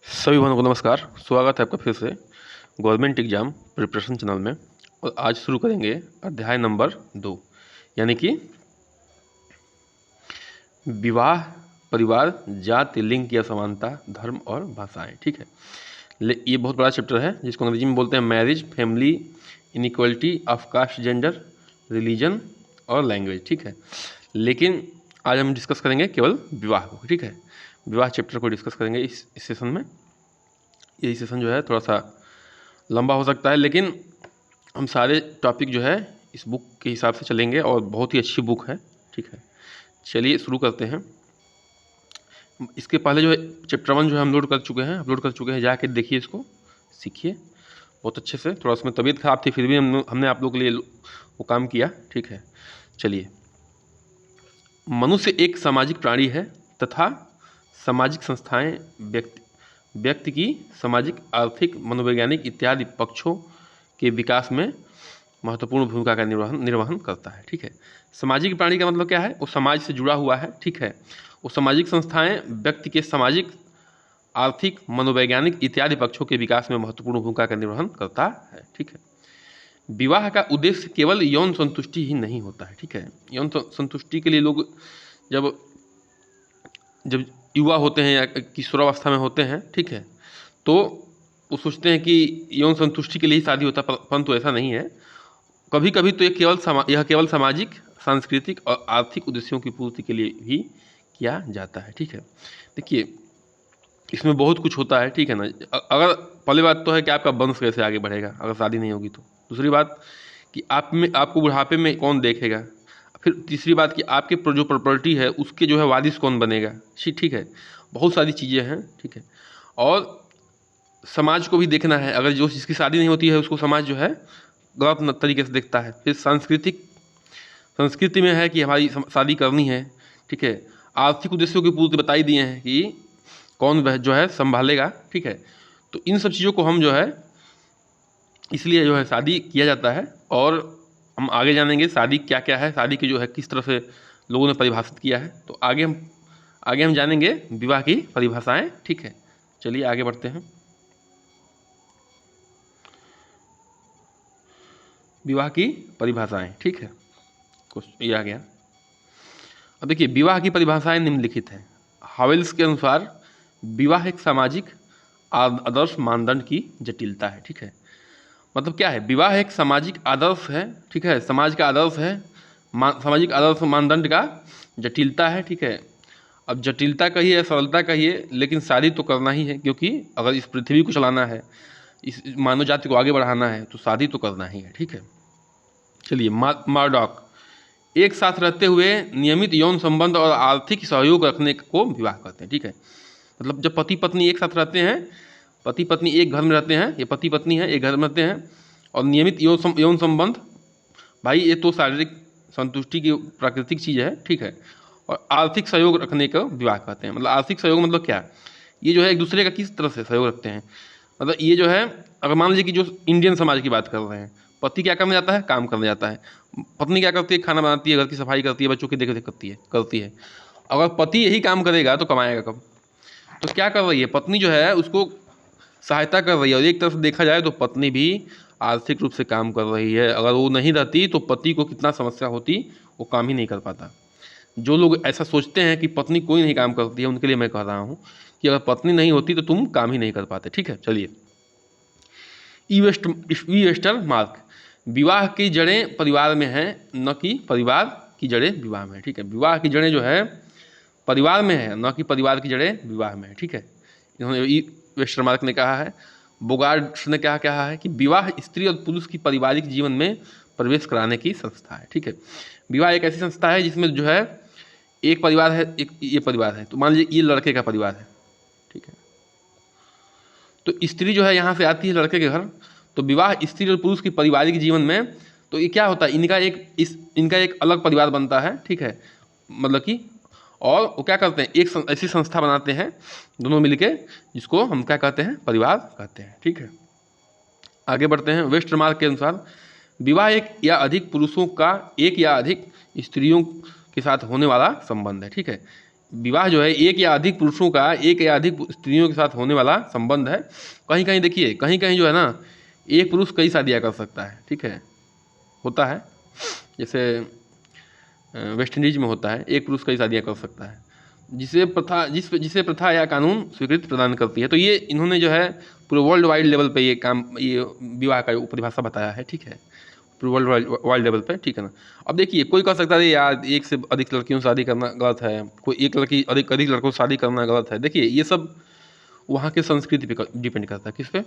सभी भाइयों को नमस्कार। स्वागत है आपका फिर से गवर्नमेंट एग्जाम प्रिपरेशन चैनल में। और आज शुरू करेंगे अध्याय नंबर 2 यानी कि विवाह, परिवार, जाति, लिंग की असमानता, धर्म और भाषाएं। ठीक है, ये बहुत बड़ा चैप्टर है जिसको अंग्रेजी में बोलते हैं marriage, family, inequality of caste, gender, religion और लैंग्वेज। ठीक है, लेकिन आज हम डिस्कस करेंगे केवल विवाह को। ठीक है, विवाह चैप्टर को डिस्कस करेंगे इस सेशन में। यही सेशन जो है थोड़ा सा लंबा हो सकता है, लेकिन हम सारे टॉपिक जो है इस बुक के हिसाब से चलेंगे और बहुत ही अच्छी बुक है। ठीक है, चलिए शुरू करते हैं। इसके पहले जो है चैप्टर 1 जो है हम अपलोड कर चुके हैं, जाके देखिए, इसको सीखिए बहुत अच्छे से। थोड़ा उसमें तबीयत खराब थी, फिर भी हमने आप लोगों के लिए वो काम किया। ठीक है, चलिए। मनुष्य एक सामाजिक प्राणी है तथा सामाजिक संस्थाएं व्यक्ति की सामाजिक, आर्थिक, मनोवैज्ञानिक इत्यादि पक्षों के विकास में महत्वपूर्ण भूमिका का निर्वहन करता है। ठीक है, सामाजिक प्राणी का मतलब क्या है? वो समाज से जुड़ा हुआ है। ठीक है, वो सामाजिक संस्थाएं व्यक्ति के सामाजिक, आर्थिक, मनोवैज्ञानिक इत्यादि पक्षों के विकास में महत्वपूर्ण भूमिका का निर्वहन करता है। ठीक है, विवाह का उद्देश्य केवल यौन संतुष्टि ही नहीं होता है। ठीक है, यौन संतुष्टि के लिए लोग जब जब युवा होते हैं या किशोरावस्था में होते हैं, ठीक है, तो वो सोचते हैं कि यौन संतुष्टि के लिए ही शादी होता है, परंतु ऐसा नहीं है। कभी कभी तो यह केवल सामाजिक, सांस्कृतिक और आर्थिक उद्देश्यों की पूर्ति के लिए भी किया जाता है। ठीक है, देखिए इसमें बहुत कुछ होता है। ठीक है ना, अगर पहली बात तो है कि आपका वंश कैसे आगे बढ़ेगा अगर शादी नहीं होगी तो। दूसरी बात कि आपको बुढ़ापे में कौन देखेगा। फिर तीसरी बात कि आपके जो प्रॉपर्टी है उसके जो है वारिस कौन बनेगा। ठीक है, बहुत सारी चीज़ें हैं। ठीक है, और समाज को भी देखना है। अगर जो जिसकी शादी नहीं होती है उसको समाज जो है गलत तरीके से देखता है। फिर संस्कृति में है कि हमारी शादी करनी है। ठीक है, आर्थिक उद्देश्यों की पूर्ति बताई दिए हैं कि कौन वह जो है संभालेगा। ठीक है, तो इन सब चीज़ों को हम जो है इसलिए जो है शादी किया जाता है। और हम आगे जानेंगे शादी क्या क्या है, शादी की जो है किस तरह से लोगों ने परिभाषित किया है। तो आगे हम जानेंगे विवाह की परिभाषाएं। ठीक है, चलिए आगे बढ़ते हैं। विवाह की परिभाषाएं। ठीक है, कुछ ये आ गया। अब देखिए विवाह की परिभाषाएं निम्नलिखित हैं। हावेल्स के अनुसार विवाह एक सामाजिक आदर्श मानदंड की जटिलता है। ठीक है, मतलब क्या है? विवाह एक सामाजिक आदर्श है। ठीक है, समाज का आदर्श है, सामाजिक आदर्श मानदंड का जटिलता है। ठीक है, अब जटिलता कहिए, सरलता कहिए, लेकिन शादी तो करना ही है, क्योंकि अगर इस पृथ्वी को चलाना है, इस मानव जाति को आगे बढ़ाना है, तो शादी तो करना ही है। ठीक है, चलिए। मार्डॉक एक साथ रहते हुए नियमित यौन संबंध और आर्थिक सहयोग रखने को विवाह कहते हैं। ठीक है, मतलब जब पति पत्नी एक साथ रहते हैं, पति पत्नी एक घर में रहते हैं, ये पति पत्नी है एक घर में रहते हैं, और नियमित यौन संबंध, भाई ये तो शारीरिक संतुष्टि की प्राकृतिक चीज़ है। ठीक है, और आर्थिक सहयोग रखने का विवाह कहते हैं। मतलब आर्थिक सहयोग मतलब क्या? ये जो है एक दूसरे का किस तरह से सहयोग रखते हैं। मतलब ये जो है, अगर मान लीजिए कि जो इंडियन समाज की बात कर रहे हैं, पति क्या करने जाता है? काम करने जाता है। पत्नी क्या करती है? खाना बनाती है, घर की सफाई करती है, बच्चों की देख रेख करती है। अगर पति यही काम करेगा तो कमाएगा कब? तो क्या कर रही है पत्नी जो है, उसको सहायता कर रही है। और एक तरफ से देखा जाए तो पत्नी भी आर्थिक रूप से काम कर रही है। अगर वो नहीं रहती तो पति को कितना समस्या होती, वो काम ही नहीं कर पाता। जो लोग ऐसा सोचते हैं कि पत्नी कोई नहीं काम करती है, उनके लिए मैं कह रहा हूँ कि अगर पत्नी नहीं होती तो तुम काम ही नहीं कर पाते। ठीक है, चलिए। वेस्टर मार्क, विवाह की जड़ें परिवार में हैं, न कि परिवार की जड़ें विवाह में है। ठीक है, विवाह की जड़ें जो है परिवार में है, न कि परिवार की जड़ें विवाह में है। ठीक है, इन्होंने वेस्टरमार्क ने कहा है। बोगार्ड्स ने क्या कहा है कि विवाह स्त्री और पुरुष की पारिवारिक जीवन में प्रवेश कराने की संस्था है। ठीक है, विवाह एक ऐसी संस्था है जिसमें जो है एक परिवार है, एक ये परिवार है। तो मान लीजिए ये लड़के का परिवार है। ठीक है, तो स्त्री जो है यहाँ से आती है लड़के के घर। तो विवाह स्त्री और पुरुष की पारिवारिक जीवन में, तो ये क्या होता है, इनका एक अलग परिवार बनता है। ठीक है, मतलब कि, और वो क्या करते हैं, एक ऐसी संस्था बनाते हैं दोनों मिलके, जिसको हम क्या कहते हैं? परिवार कहते हैं। ठीक है, आगे बढ़ते हैं। वेस्टरमार्क के अनुसार विवाह एक या अधिक पुरुषों का एक या अधिक स्त्रियों के साथ होने वाला संबंध है। ठीक है, विवाह जो है एक या अधिक पुरुषों का एक या अधिक स्त्रियों के साथ होने वाला संबंध है। कहीं कहीं देखिए, कहीं कहीं जो है ना, एक पुरुष कई शादियाँ कर सकता है, ठीक है, होता है। जैसे वेस्ट इंडीज में होता है, एक पुरुष कई शादियाँ कर सकता है, जिसे प्रथा या कानून स्वीकृति प्रदान करती है। तो ये इन्होंने जो है पूरे वर्ल्ड वाइड लेवल पे ये विवाह का परिभाषा बताया है, ठीक है, पूरे वर्ल्ड वाइड लेवल पे, ठीक है ना। अब देखिए, कोई कह सकता है यार एक से अधिक लड़कियों से शादी करना गलत है, कोई एक लड़की अधिक अधिक लड़कों से शादी करना गलत है। देखिए ये सब वहाँ की संस्कृति पे डिपेंड करता है। किस पे?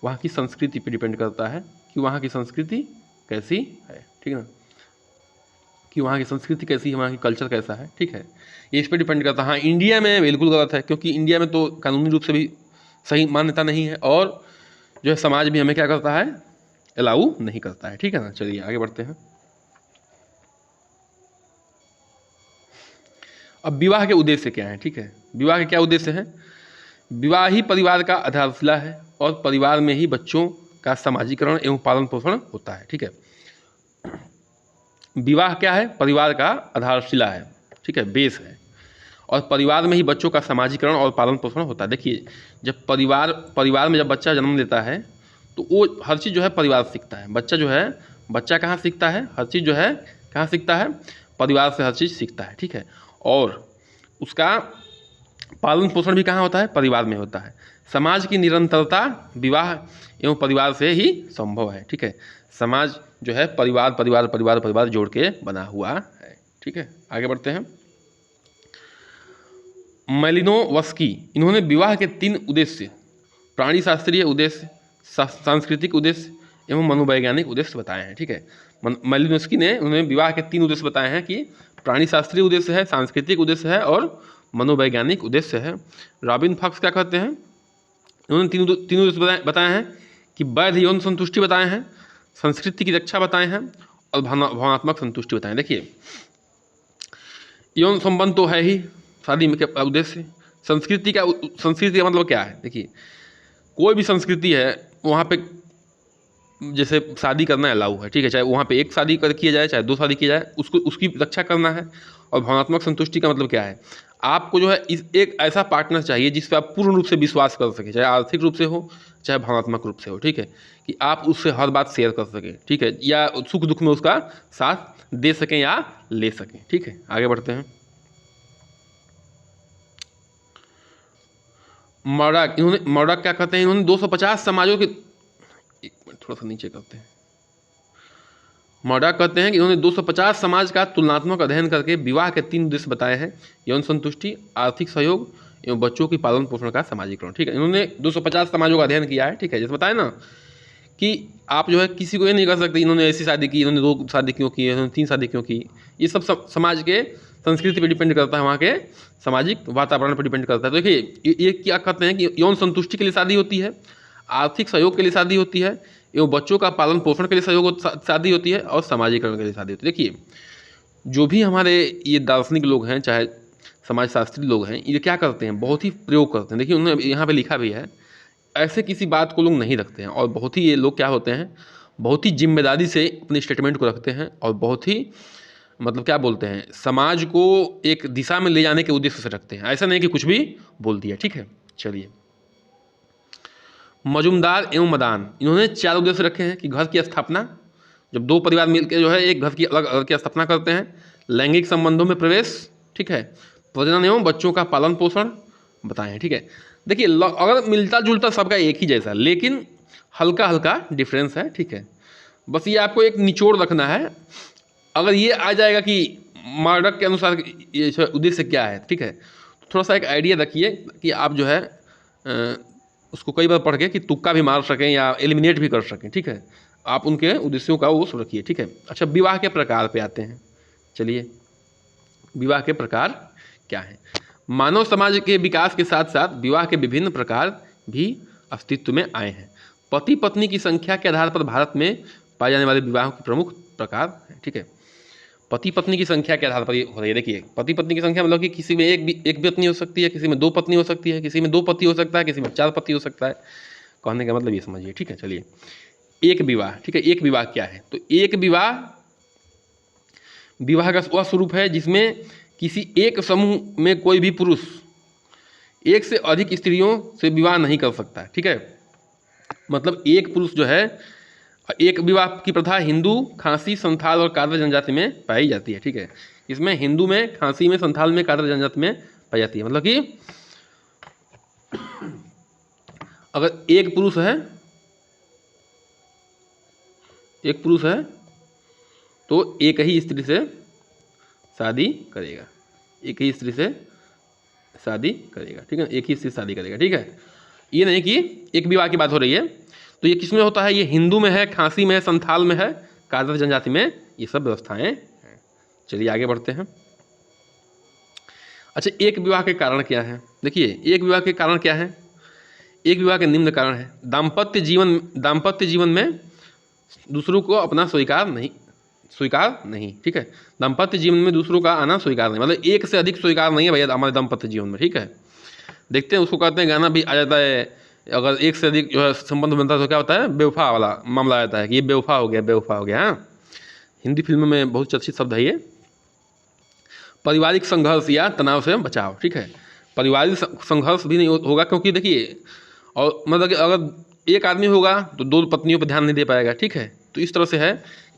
वहाँ की संस्कृति पे डिपेंड करता है कि वहाँ की संस्कृति कैसी है, ठीक है ना, कि वहाँ की संस्कृति कैसी है, वहाँ की कल्चर कैसा है, ठीक है, ये इस पर डिपेंड करता है। हाँ, इंडिया में बिल्कुल गलत है, क्योंकि इंडिया में तो कानूनी रूप से भी सही मान्यता नहीं है, और जो है समाज भी हमें क्या करता है, अलाउ नहीं करता है, ठीक है ना। चलिए आगे बढ़ते हैं। अब विवाह के उद्देश्य क्या है, ठीक है, विवाह के क्या उद्देश्य हैं? विवाह ही परिवार का आधारशिला है, और परिवार में ही बच्चों का सामाजिकरण एवं पालन पोषण होता है, ठीक है। विवाह क्या है? परिवार का आधारशिला है, ठीक है, बेस है, और परिवार में ही बच्चों का सामाजिकरण और पालन पोषण होता है। देखिए, जब परिवार में जब बच्चा जन्म लेता है तो वो हर चीज़ जो है परिवार से सीखता है। बच्चा कहाँ सीखता है? हर चीज़ जो है कहाँ सीखता है? परिवार से हर चीज़ सीखता है, ठीक है। और उसका पालन पोषण भी कहाँ होता है? परिवार में होता है। समाज की निरंतरता विवाह एवं परिवार से ही संभव है, ठीक है। समाज जो है परिवार परिवार परिवार परिवार जोड़ के बना हुआ है, ठीक है। आगे बढ़ते हैं। मैलिनोवस्की, इन्होंने विवाह के 3 उद्देश्य, प्राणी शास्त्रीय उद्देश्य, सांस्कृतिक उद्देश्य एवं मनोवैज्ञानिक उद्देश्य बताए हैं, ठीक है। मैलिनोवस्की ने उन्होंने विवाह के 3 उद्देश्य बताए हैं, कि प्राणी शास्त्रीय उद्देश्य है, सांस्कृतिक उद्देश्य है और मनोवैज्ञानिक उद्देश्य है। रॉबिन फॉक्स क्या कहते हैं? उन्होंने तीन उद्देश्य बताए हैं, कि वैध यौन संतुष्टि बताए हैं, संस्कृति की रक्षा बताए हैं और भावनात्मक संतुष्टि बताए हैं। देखिए, यौन संबंध तो है ही शादी में के उद्देश्य। संस्कृति का मतलब क्या है? देखिए, कोई भी संस्कृति है वहाँ पे जैसे शादी करना अलाउ है, ठीक है, चाहे वहाँ पे एक शादी किया जाए चाहे 2 शादी की जाए, उसकी रक्षा करना है। और भावनात्मक संतुष्टि का मतलब क्या है? आपको जो है एक ऐसा पार्टनर चाहिए जिस पे आप पूर्ण रूप से विश्वास कर सकें, चाहे आर्थिक रूप से हो चाहे भावनात्मक रूप से हो, ठीक है, कि आप उससे हर बात शेयर कर सकें, ठीक है, या सुख दुख में उसका साथ दे सकें या ले सकें, ठीक है। आगे बढ़ते हैं। मर्डॉक क्या कहते हैं? इन्होंने 250 समाजों के, एक मिनट थोड़ा सा नीचे करते हैं। मर्डॉक कहते हैं कि इन्होंने 250 समाज का तुलनात्मक अध्ययन करके विवाह के 3 उद्देश्य बताए हैं: यौन संतुष्टि, आर्थिक सहयोग एवं बच्चों की पालन पोषण का समाजीकरण, ठीक है। इन्होंने 250 समाजों का अध्ययन किया है, ठीक है। जैसे बताया ना कि आप जो है किसी को ये नहीं कर सकते इन्होंने ऐसी शादी की, इन्होंने 2 शादी क्यों की, इन्होंने 3 शादी क्यों की। ये सब समाज के संस्कृति पर डिपेंड करता है, वहाँ के सामाजिक वातावरण पर डिपेंड करता है। तो देखिए, ये क्या कहते हैं कि यौन संतुष्टि के लिए शादी होती है, आर्थिक सहयोग के लिए शादी होती है एवं बच्चों का पालन पोषण के लिए शादी होती है और सामाजिकरण के लिए शादी होती है। देखिए, जो भी हमारे ये दार्शनिक लोग हैं, चाहे समाजशास्त्री लोग हैं, ये क्या करते हैं? बहुत ही प्रयोग करते हैं। देखिए, उन्होंने यहाँ पे लिखा भी है, ऐसे किसी बात को लोग नहीं रखते हैं, और बहुत ही ये लोग क्या होते हैं, बहुत ही जिम्मेदारी से अपनी स्टेटमेंट को रखते हैं, और बहुत ही मतलब क्या बोलते हैं, समाज को एक दिशा में ले जाने के उद्देश्य से रखते हैं। ऐसा नहीं कि कुछ भी बोल दिया, ठीक है। चलिए, मजुमदार एवं मदान, इन्होंने 4 उद्देश्य रखे हैं, कि घर की स्थापना, जब 2 परिवार मिलकर जो है एक घर की अलग घर की स्थापना करते हैं, लैंगिक संबंधों में प्रवेश, ठीक है, प्रजनन एवं बच्चों का पालन पोषण बताए हैं, ठीक है। देखिए, अगर मिलता जुलता सबका एक ही जैसा, लेकिन हल्का हल्का डिफरेंस है, ठीक है। बस ये आपको एक निचोड़ रखना है। अगर ये आ जाएगा कि मर्डॉक के अनुसार ये उद्देश्य क्या है, ठीक है, तो थोड़ा सा एक आइडिया रखिए कि आप जो है उसको कई बार पढ़ के कि तुक्का भी मार सकें या एलिमिनेट भी कर सकें, ठीक है। आप उनके उद्देश्यों का वो रखिए, ठीक है। अच्छा, विवाह के प्रकार पे आते हैं। चलिए, विवाह के प्रकार क्या हैं? मानव समाज के विकास के साथ साथ विवाह के विभिन्न प्रकार भी अस्तित्व में आए हैं। पति पत्नी की संख्या के आधार पर भारत में पाए जाने वाले विवाह के प्रमुख प्रकार हैं, ठीक है। पति पत्नी की संख्या के आधार पर ये हो रही है। देखिए, पति पत्नी की संख्या मतलब कि किसी में एक पत्नी हो सकती है, किसी में 2 पत्नी हो सकती है, किसी में 2 पति हो सकता है, किसी में 4 पति हो सकता है। कहने का मतलब ये समझिए, ठीक है। चलिए, एक विवाह, ठीक है, एक विवाह क्या है? तो एक विवाह का वह स्वरूप है जिसमें किसी एक समूह में कोई भी पुरुष एक से अधिक स्त्रियों से विवाह नहीं कर सकता है, ठीक है। मतलब एक पुरुष जो है, एक विवाह की प्रथा हिंदू, खासी, संथाल और कादर जनजाति में पाई जाती है, ठीक है। इसमें हिंदू में, खासी में, संथाल में, कादर जनजाति में पाई जाती है। मतलब कि अगर एक पुरुष है तो एक ही स्त्री से शादी करेगा, एक ही स्त्री से शादी करेगा, ठीक है। एक ही स्त्री शादी करेगा, ठीक है। ये नहीं कि एक विवाह की बात हो रही है। तो ये किस में होता है? ये हिंदू में है, खासी में है, संथाल में है, कादर जनजाति में ये सब व्यवस्थाएं हैं। चलिए आगे बढ़ते हैं। अच्छा, एक विवाह के कारण क्या है? देखिए, एक विवाह के कारण क्या है? एक विवाह के निम्न कारण है। दाम्पत्य जीवन में दूसरों को अपना स्वीकार नहीं, ठीक है। दाम्पत्य जीवन में दूसरों का आना स्वीकार नहीं, मतलब एक से अधिक स्वीकार नहीं है भैया हमारे दाम्पत्य जीवन में, ठीक है। देखते हैं, उसको कहते हैं, गाना भी आ जाता है, अगर एक से अधिक जो है संबंध बनता है तो क्या होता है? बेवफा वाला मामला आ जाता है कि ये बेवफा हो गया। हाँ, हिंदी फिल्म में बहुत चर्चित शब्द है ये। पारिवारिक संघर्ष या तनाव से बचाव, ठीक है। पारिवारिक संघर्ष भी नहीं होगा, क्योंकि देखिए, और मतलब कि अगर एक आदमी होगा तो दो पत्नियों पर ध्यान नहीं दे पाएगा, ठीक है। तो इस तरह से है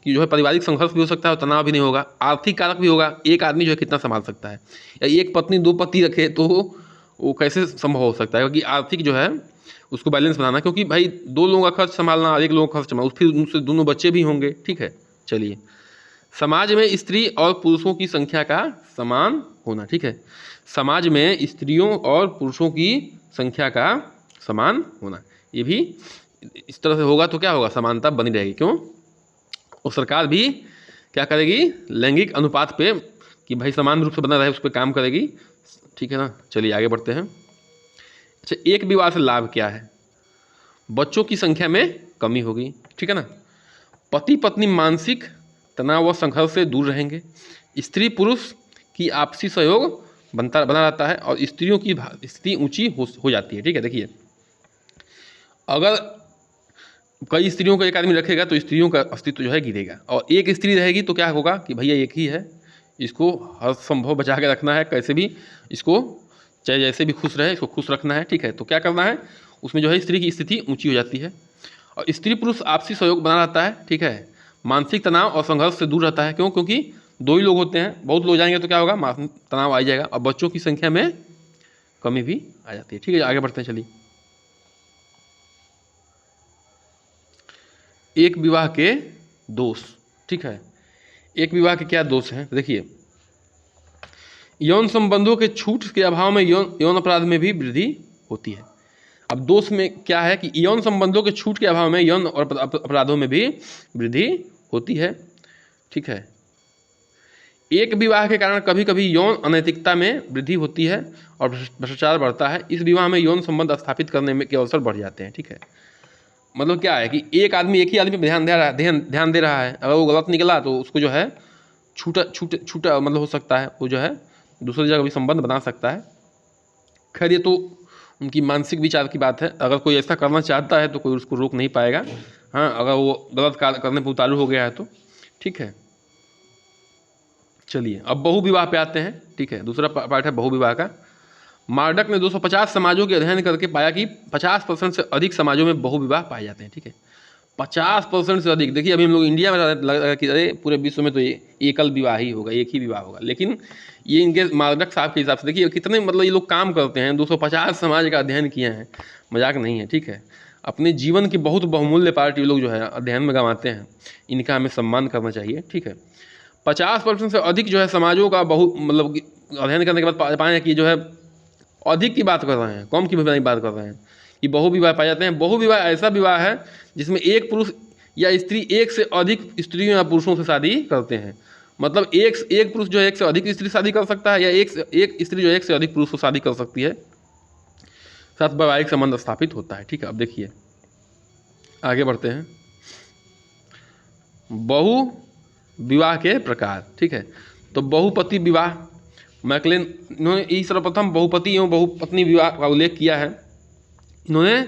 कि जो है पारिवारिक संघर्ष भी हो सकता है और तनाव भी नहीं होगा। आर्थिक कारक भी होगा, एक आदमी जो है कितना संभाल सकता है, या एक पत्नी दो पति रखे तो वो कैसे संभव हो सकता है? क्योंकि आर्थिक जो है उसको बैलेंस बनाना, क्योंकि भाई दो लोगों का खर्च संभालना, एक लोगों का खर्च संभालना, फिर उनसे दोनों बच्चे भी होंगे, ठीक है। चलिए, समाज में स्त्री और पुरुषों की संख्या का समान होना, ठीक है। समाज में स्त्रियों और पुरुषों की संख्या का समान होना, ये भी इस तरह से होगा तो क्या होगा? समानता बनी रहेगी। क्यों? और सरकार भी क्या करेगी? लैंगिक अनुपात पे कि भाई समान रूप से बना रहे, उस पर काम करेगी, ठीक है ना। चलिए आगे बढ़ते हैं। अच्छा, एक विवाह से लाभ क्या है? बच्चों की संख्या में कमी होगी, ठीक है ना। पति पत्नी मानसिक तनाव व संघर्ष से दूर रहेंगे। स्त्री पुरुष की आपसी सहयोग बना रहता है और स्त्रियों की स्थिति ऊंची हो जाती है, ठीक है। देखिए, अगर कई स्त्रियों को एक आदमी रखेगा तो स्त्रियों का अस्तित्व जो है गिरेगा, और एक स्त्री रहेगी तो क्या होगा कि भैया एक ही है, इसको हर संभव बचा के रखना है, कैसे भी इसको चाहे जैसे भी खुश रहे, इसको खुश रखना है, ठीक है। तो क्या करना है? उसमें जो है स्त्री की स्थिति ऊंची हो जाती है और स्त्री पुरुष आपसी सहयोग बना रहता है, ठीक है। मानसिक तनाव और संघर्ष से दूर रहता है। क्यों? क्योंकि दो ही लोग होते हैं, बहुत लोग जाएंगे तो क्या होगा? मानसिक तनाव आ जाएगा और बच्चों की संख्या में कमी भी आ जाती है, ठीक है। आगे बढ़ते हैं, चलिए। एक विवाह के दोष, ठीक है। एक विवाह के क्या दोष हैं? देखिए, यौन संबंधों के छूट के अभाव में यौन अपराध में भी वृद्धि होती है। अब दोष में क्या है कि यौन संबंधों के छूट के अभाव में यौन और अपराधों में भी वृद्धि होती है, ठीक है। एक विवाह के कारण कभी कभी यौन अनैतिकता में वृद्धि होती है और भ्रष्टाचार बढ़ता है। इस विवाह में यौन संबंध स्थापित करने में के अवसर बढ़ जाते हैं, ठीक है। मतलब क्या है कि एक ही आदमी पर ध्यान दे रहा है, अगर वो गलत निकला तो उसको जो है छूटा मतलब हो सकता है, वो जो है दूसरी जगह भी संबंध बना सकता है। खैर, ये तो उनकी मानसिक विचार की बात है। अगर कोई ऐसा करना चाहता है तो कोई उसको रोक नहीं पाएगा। हाँ, अगर वो गलत कार्य करने पर उतारू हो गया है तो, ठीक है। चलिए, अब बहु विवाह पे आते हैं, ठीक है। दूसरा पार्ट है बहु विवाह का। मार्डक ने 250 समाजों के अध्ययन करके पाया कि 50% से अधिक समाजों में बहु विवाह पाए जाते हैं, ठीक है। 50% से अधिक। देखिए, अभी हम लोग इंडिया में लग रहा है कि अरे पूरे विश्व में तो ये एकल विवाह ही होगा, एक ही विवाह होगा, लेकिन ये इनके मार्डक साहब के हिसाब से देखिए कितने मतलब ये लोग काम करते हैं। 250 समाज का अध्ययन किए हैं, मजाक नहीं है, ठीक है। अपने जीवन की बहुत बहुमूल्य पार्ट ये लोग जो है अध्ययन में गंवाते हैं, इनका हमें सम्मान करना चाहिए, ठीक है। 50% से अधिक जो है समाजों का मतलब अध्ययन करने के बाद पाए कि जो है अधिक की बात कर रहे हैं, कम की भी बात कर रहे हैं, कि बहु विवाह पाए जाते हैं। बहु विवाह ऐसा विवाह है जिसमें एक पुरुष या स्त्री एक से अधिक स्त्रियों या पुरुषों से शादी करते हैं। मतलब एक पुरुष जो है एक से अधिक स्त्री शादी कर सकता है, या एक स्त्री जो एक से अधिक पुरुष को शादी कर सकती है, साथ वैवाहिक संबंध स्थापित होता है, ठीक है। अब देखिए आगे बढ़ते हैं। बहु विवाह के प्रकार, ठीक है। तो बहुपति विवाह, मैकलेन इन्होंने सर्वप्रथम बहुपति एवं बहुपत्नी विवाह का उल्लेख किया है। इन्होंने,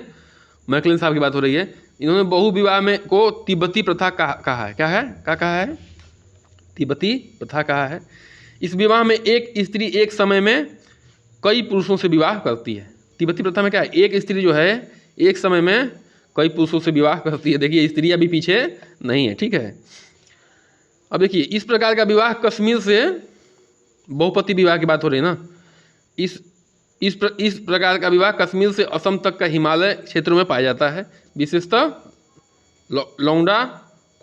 मैकलेन साहब की बात हो रही है, इन्होंने बहु विवाह में को तिब्बती प्रथा कहा है। क्या कहा है? तिब्बती प्रथा कहा है। इस विवाह में एक स्त्री एक समय में कई पुरुषों से विवाह करती है। तिब्बती प्रथा में क्या है, एक स्त्री जो है एक समय में कई पुरुषों से विवाह करती है। देखिए स्त्री अभी पीछे नहीं है, ठीक है। अब देखिए इस प्रकार का विवाह कश्मीर से, बहुपति विवाह की बात हो रही है ना, इस प्रकार का विवाह कश्मीर से असम तक का हिमालय क्षेत्रों में पाया जाता है। विशेषतः लौंडा,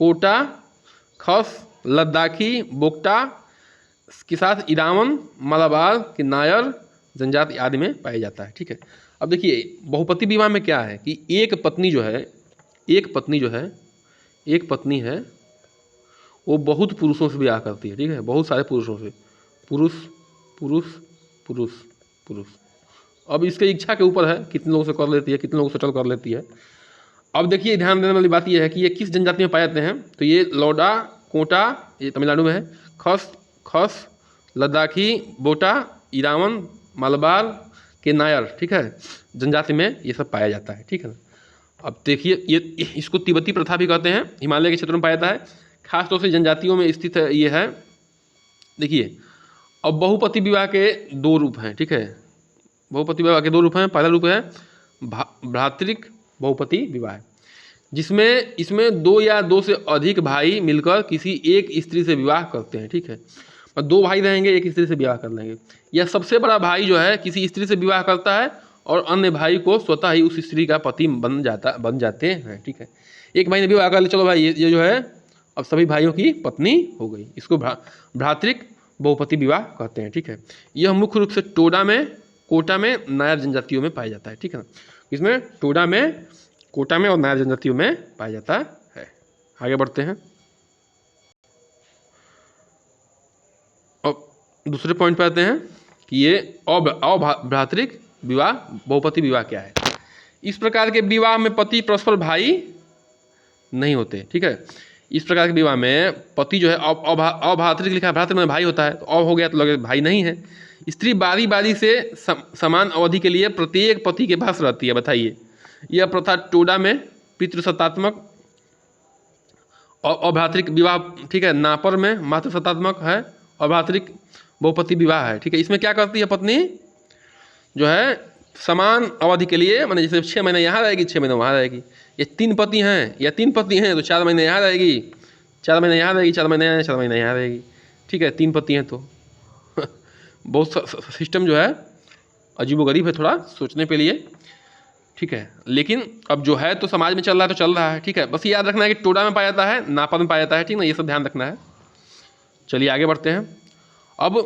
कोटा, खस, लद्दाखी, बोक्टा के साथ इरावन, मलाबार के नायर जनजाति आदि में पाया जाता है, ठीक है। अब देखिए बहुपति विवाह में क्या है कि एक पत्नी है वो बहुत पुरुषों से विवाह करती है, ठीक है, बहुत सारे पुरुषों से, पुरुष पुरुष पुरुष पुरुष। अब इसके इच्छा के ऊपर है कितने लोगों से कर लेती है, कितने लोगों से सेटल कर लेती है। अब देखिए ध्यान देने वाली बात यह है कि ये किस जनजाति में पाए जाते हैं, तो ये लौडा, कोटा, ये तमिलनाडु में है, खस, लद्दाखी, बोटा, इरावन, मलबार के नायर, ठीक है, जनजाति में ये सब पाया जाता है, ठीक है। अब देखिए ये इसको तिब्बती प्रथा भी कहते हैं, हिमालय के क्षेत्रों में पाया जाता है, खासतौर से जनजातियों में स्थित है ये है। देखिए अब बहुपति विवाह के दो रूप हैं, ठीक है, बहुपति विवाह के दो रूप हैं। पहला रूप है भ्रातृक बहुपति विवाह, जिसमें इसमें दो या दो से अधिक भाई मिलकर किसी एक स्त्री से विवाह करते हैं, ठीक है। और दो भाई रहेंगे, एक स्त्री से विवाह कर लेंगे, या सबसे बड़ा भाई जो है किसी स्त्री से विवाह करता है और अन्य भाई को स्वतः ही उस स्त्री का पति बन जाते हैं, ठीक है। एक भाई ने विवाह कर लिया, चलो भाई ये जो है अब सभी भाइयों की पत्नी हो गई, इसको भ्रातृक बहुपति विवाह कहते हैं, ठीक है। यह मुख्य रूप से कोटा में नायर जनजातियों में पाया जाता है, ठीक है ना। इसमें कोटा में और नायर जनजातियों में पाया जाता है। आगे बढ़ते हैं। अब दूसरे पॉइंट पे आते हैं कि ये अभ्रातृक विवाह बहुपति विवाह क्या है। इस प्रकार के विवाह में पति परस्पर भाई नहीं होते, ठीक है। इस प्रकार के विवाह में पति जो है अभ्रातृक लिखा है, भ्रातृ में भाई होता है, तो अब हो गया तो लगे भाई नहीं है। स्त्री बारी बारी से समान अवधि के लिए प्रत्येक पति के पास रहती है। बताइए यह प्रथा टोडा में पितृसत्तात्मक अभ्रातृक विवाह, ठीक है, नापर में मातृसत्तात्मक है, अभ्रातृक बहुपति विवाह है, ठीक है। इसमें क्या करती है पत्नी जो है समान अवधि के लिए, माने जैसे 6 महीने यहाँ रहेगी, 6 महीने वहाँ रहेगी। ये 3 पति हैं या 3 पति हैं तो 4 महीने यहाँ रहेगी, 4 महीने यहाँ रहेगी, 4 महीने यहाँ रहेगी, ठीक है। 3 पति हैं तो बहुत सिस्टम जो है अजीबोगरीब है, थोड़ा सोचने के लिए, ठीक है। लेकिन अब जो है तो समाज में चल रहा है तो चल रहा है, ठीक है। बस ये याद रखना है कि टोडा में पाया जाता है, नापर में पाया जाता है, ठीक ना, ये सब ध्यान रखना है। चलिए आगे बढ़ते हैं। अब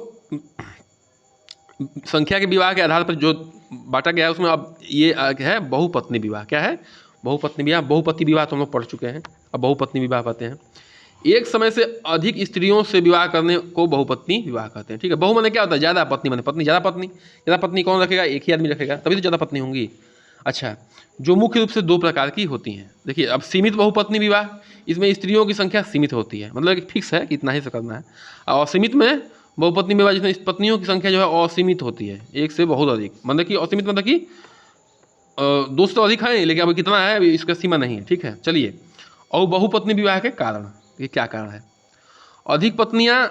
संख्या के विवाह के आधार पर जो बांटा गया है उसमें अब ये है बहुपत्नी विवाह। क्या है बहुपत्नी विवाह? बहुपति विवाह तो हम लोग पढ़ चुके हैं, अब बहुपत्नी विवाह कहते हैं। एक समय से अधिक स्त्रियों से विवाह करने को बहुपत्नी विवाह कहते हैं, ठीक है। बहु माने क्या होता है? ज़्यादा पत्नी, माने पत्नी ज़्यादा पत्नी। ज़्यादा पत्नी कौन रखेगा? एक ही आदमी रखेगा, तभी तो ज़्यादा पत्नी होंगी। अच्छा, जो मुख्य रूप से 2 प्रकार की होती हैं। देखिए अब सीमित बहुपत्नी विवाह, इसमें स्त्रियों की संख्या सीमित होती है, मतलब कि फिक्स है कि इतना ही से करना है। और असीमित में बहुपत्नी विवाह जिसमें पत्नियों की संख्या जो है असीमित होती है, एक से बहुत अधिक, मतलब कि असीमित मतलब कि 2 से तो अधिक है, लेकिन अब कितना है इसका सीमा नहीं है, ठीक है। चलिए, और बहुपत्नी विवाह के कारण, ये क्या कारण है? अधिक पत्नियां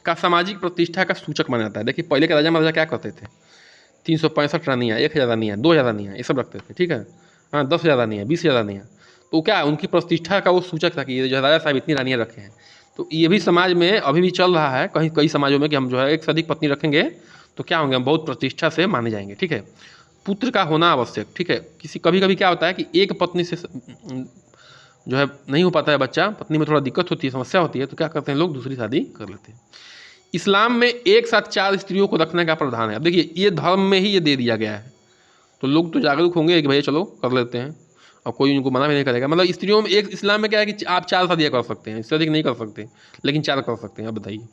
का सामाजिक प्रतिष्ठा का सूचक माना जाता है। देखिए पहले के राजा महाराजा क्या करते थे? 365 रानियाँ, 1000 रानियाँ, 2000 रानियाँ, ये सब रखते थे, ठीक है। हाँ, 10,000 रानियाँ, 20,000 रानियाँ, तो क्या उनकी प्रतिष्ठा का वो सूचक था कि ये जो राजा साहब इतनी रानियाँ रखे हैं। तो ये भी समाज में अभी भी चल रहा है कई समाजों में कि हम जो है एक से अधिक पत्नी रखेंगे तो क्या होंगे, हम बहुत प्रतिष्ठा से माने जाएंगे, ठीक है। पुत्र का होना आवश्यक, ठीक है। कभी कभी क्या होता है कि एक पत्नी से जो है नहीं हो पाता है बच्चा, पत्नी में थोड़ा दिक्कत होती है, समस्या होती है, तो क्या करते हैं लोग दूसरी शादी कर लेते हैं। इस्लाम में एक साथ 4 स्त्रियों को रखने का प्रावधान है। अब देखिए ये धर्म में ही ये दे दिया गया है, तो लोग तो जागरूक होंगे कि भैया चलो कर लेते हैं, और कोई उनको मना भी नहीं करेगा। मतलब स्त्रियों में एक इस्लाम में क्या है कि आप 4 शादियाँ कर सकते हैं, इससे अधिक नहीं कर सकते, लेकिन 4 कर सकते हैं। अब बताइए,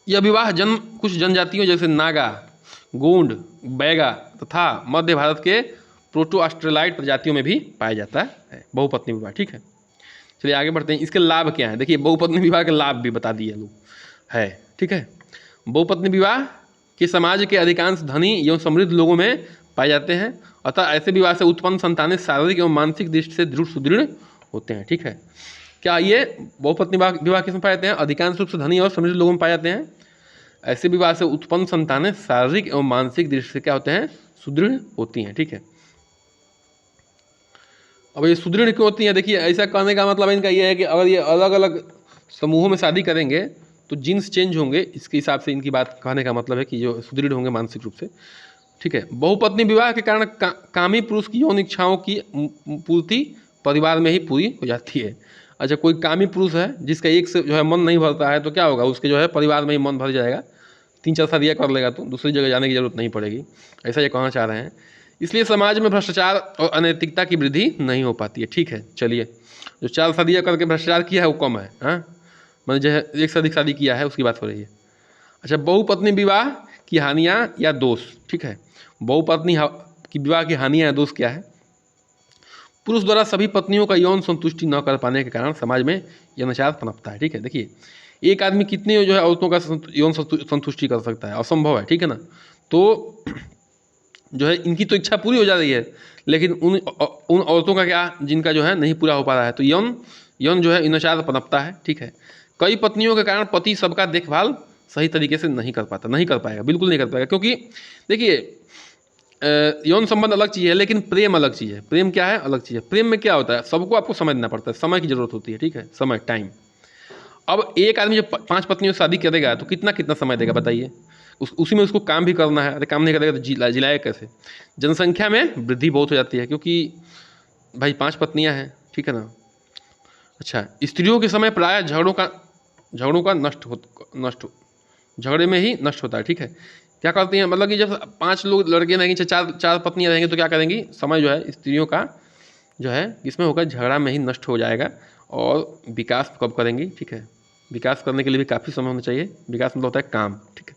यह विवाह कुछ जनजातियों जैसे नागा, गोंड, बैगा तथा मध्य भारत के प्रोटो ऑस्ट्रेलाइड प्रजातियों में भी पाया जाता है बहुपत्नी विवाह, ठीक है। चलिए आगे बढ़ते हैं। इसके लाभ क्या हैं? देखिए बहुपत्नी विवाह के लाभ भी बता दिए लोग है, ठीक है। बहुपत्नी विवाह के समाज के अधिकांश धनी एवं समृद्ध लोगों में पाए जाते हैं, अतः ऐसे विवाह से उत्पन्न संतानें शारीरिक एवं मानसिक दृष्टि से सुदृढ़ होते हैं, ठीक है। क्या ये बहुपत्नी विवाह किसमें पाए जाते हैं? अधिकांश रूप से धनी और समृद्ध लोगों में पाए जाते हैं। ऐसे विवाह से उत्पन्न संतानें शारीरिक एवं मानसिक दृष्टि से क्या होते हैं, सुदृढ़ होती हैं। ठीक है, अब ये सुदृढ़ क्यों होती हैं, देखिए ऐसा कहने का मतलब इनका ये है कि अगर ये अलग अलग समूहों में शादी करेंगे तो जीन्स चेंज होंगे, इसके हिसाब से इनकी बात कहने का मतलब है कि जो सुदृढ़ होंगे मानसिक रूप से। ठीक है, बहुपत्नी विवाह के कारण कामी पुरुष की यौन इच्छाओं की पूर्ति परिवार में ही पूरी हो जाती है। अच्छा, कोई कामी पुरुष है जिसका एक से जो है मन नहीं भरता है तो क्या होगा, उसके जो है परिवार में ही मन भर जाएगा, 3-4 शादियाँ कर लेगा तो दूसरी जगह जाने की जरूरत नहीं पड़ेगी, ऐसा ये कहना चाह रहे हैं। इसलिए समाज में भ्रष्टाचार और अनैतिकता की वृद्धि नहीं हो पाती है। ठीक है, चलिए, जो 4 शादियाँ करके भ्रष्टाचार किया है वो कम है, हाँ, मतलब जो है एक से अधिक शादी किया है उसकी बात हो रही है। अच्छा, बहुपत्नी विवाह की हानियाँ या दोष। ठीक है, बहुपत्नी की विवाह की हानियाँ या दोष क्या है, पुरुष द्वारा सभी पत्नियों का यौन संतुष्टि न कर पाने के कारण समाज में यौनाचार पनपता है। ठीक है, देखिए एक आदमी कितने जो है औरतों का यौन संतुष्टि कर सकता है, असंभव है। ठीक है ना, तो जो है इनकी तो इच्छा पूरी हो जा रही है, लेकिन उन औरतों का क्या, जिनका जो है नहीं पूरा हो पा रहा है, तो यौन जो है यौनाचार पनपता है। ठीक है, कई पत्नियों के कारण पति सबका देखभाल सही तरीके से नहीं कर पाता, नहीं कर पाएगा, बिल्कुल नहीं कर पाएगा, क्योंकि देखिए यौन संबंध अलग चीज़ है लेकिन प्रेम अलग चीज़ है। प्रेम क्या है, अलग चीज़ है। प्रेम में क्या होता है, सबको आपको समय देना पड़ता है, समय की जरूरत होती है। ठीक है, समय, टाइम। अब एक आदमी जब 5 पत्नियों से शादी करेगा तो कितना कितना समय देगा बताइए, उसी में उसको काम भी करना है। अरे काम नहीं करेगा तो जिलाएगा कैसे। जनसंख्या में वृद्धि बहुत हो जाती है, क्योंकि भाई 5 पत्नियां हैं। ठीक है ना। अच्छा, स्त्रियों के समय प्रायः झगड़ों का झगड़े में ही नष्ट होता है। ठीक है, क्या करती हैं, मतलब कि जब 5 लोग लड़के रहेंगे, 4 पत्नियां रहेंगी तो क्या करेंगी, समय जो है स्त्रियों का जो है इसमें होकर झगड़ा में ही नष्ट हो जाएगा। और विकास कब करेंगी। ठीक है, विकास करने के लिए भी काफ़ी समय होना चाहिए। विकास मतलब होता है काम। ठीक है,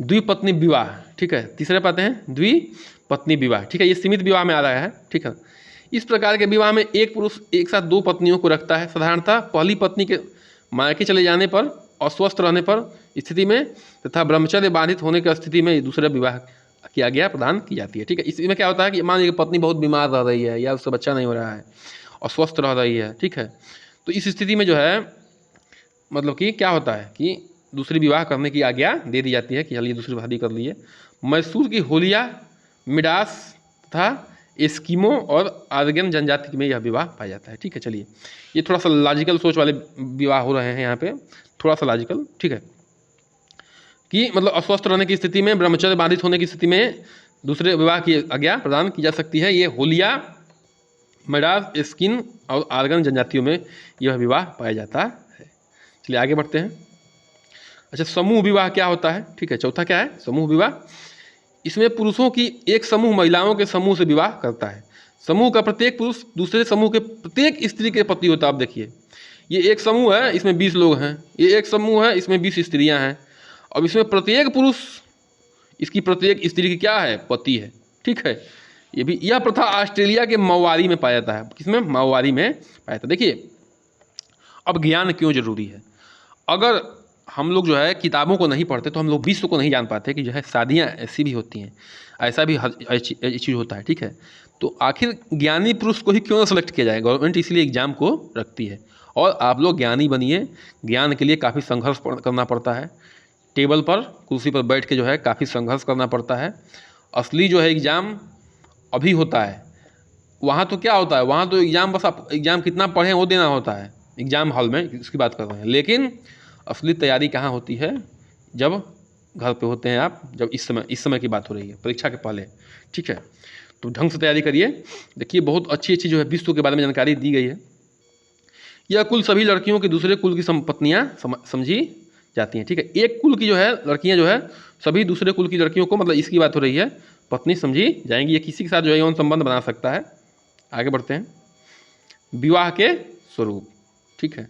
द्विपत्नी विवाह। ठीक है, तीसरे पाते हैं द्विपत्नी विवाह। ठीक है, ये सीमित विवाह में आ रहा है। ठीक है, इस प्रकार के विवाह में एक पुरुष एक साथ 2 पत्नियों को रखता है। साधारणतः पहली पत्नी के मायके चले जाने पर, अस्वस्थ रहने पर स्थिति में तथा ब्रह्मचर्य बाधित होने की स्थिति में दूसरा विवाह किया गया प्रदान की जाती है। ठीक है, इसमें क्या होता है कि मान लीजिए पत्नी बहुत बीमार रह रही है या उससे बच्चा नहीं हो रहा है और स्वस्थ रह रही है। ठीक है, तो इस स्थिति में जो है मतलब कि क्या होता है कि दूसरी विवाह करने की आज्ञा दे दी जाती है कि चलिए दूसरी शादी कर लिए। मैसूर की होलिया, मिडास तथा एस्किमो और आर्गन जनजाति में यह विवाह पाया जाता है। ठीक है, चलिए ये थोड़ा सा लॉजिकल सोच वाले विवाह हो रहे हैं यहाँ पे, थोड़ा सा लॉजिकल। ठीक है, कि मतलब अस्वस्थ रहने की स्थिति में, ब्रह्मचर्य बाधित होने की स्थिति में दूसरे विवाह की आज्ञा प्रदान की जा सकती है। ये होलिया, मिडास, एस्किन और आर्गन जनजातियों में यह विवाह पाया जाता है। चलिए आगे बढ़ते हैं। अच्छा, समूह विवाह क्या होता है। ठीक है, चौथा क्या है, समूह विवाह। इसमें पुरुषों की एक समूह महिलाओं के समूह से विवाह करता है। समूह का प्रत्येक पुरुष दूसरे समूह के प्रत्येक स्त्री के पति होता है। आप देखिए, ये एक समूह है, इसमें 20 लोग हैं, ये एक समूह है, इसमें 20 स्त्रियां हैं। अब इसमें प्रत्येक पुरुष इसकी प्रत्येक स्त्री की क्या है, पति है। ठीक है, ये भी यह प्रथा ऑस्ट्रेलिया के माओवारी में पाया जाता है। किसमें, माओवारी में पाया जाता है। देखिए अब ज्ञान क्यों जरूरी है, अगर हम लोग जो है किताबों को नहीं पढ़ते तो हम लोग विश्व को नहीं जान पाते कि जो है शादियाँ ऐसी भी होती हैं, ऐसा भी चीज़ होता है। ठीक है, तो आखिर ज्ञानी पुरुष को ही क्यों ना सेलेक्ट किया जाए, गवर्नमेंट इसलिए एग्जाम को रखती है। और आप लोग ज्ञानी बनिए, ज्ञान के लिए काफ़ी संघर्ष करना पड़ता है, टेबल पर कुर्सी पर बैठ के जो है काफ़ी संघर्ष करना पड़ता है। असली जो है एग्ज़ाम अभी होता है, वहाँ तो क्या होता है, वहाँ तो एग्ज़ाम बस आप एग्ज़ाम कितना पढ़ें वो देना होता है एग्ज़ाम हॉल में, इसकी बात कर रहे हैं। लेकिन असली तैयारी कहाँ होती है, जब घर पे होते हैं आप, जब इस समय की बात हो रही है, परीक्षा के पहले। ठीक है, तो ढंग से तैयारी करिए। देखिए बहुत अच्छी अच्छी जो है विश्व के बारे में जानकारी दी गई है। यह कुल सभी लड़कियों के दूसरे कुल की संपत्तियाँ समझी जाती हैं। ठीक है, एक कुल की जो है लड़कियाँ जो है सभी दूसरे कुल की लड़कियों को, मतलब इसकी बात हो रही है, पत्नी समझी जाएंगी। ये किसी के साथ जो है यौन संबंध बना सकता है। आगे बढ़ते हैं, विवाह के स्वरूप। ठीक है,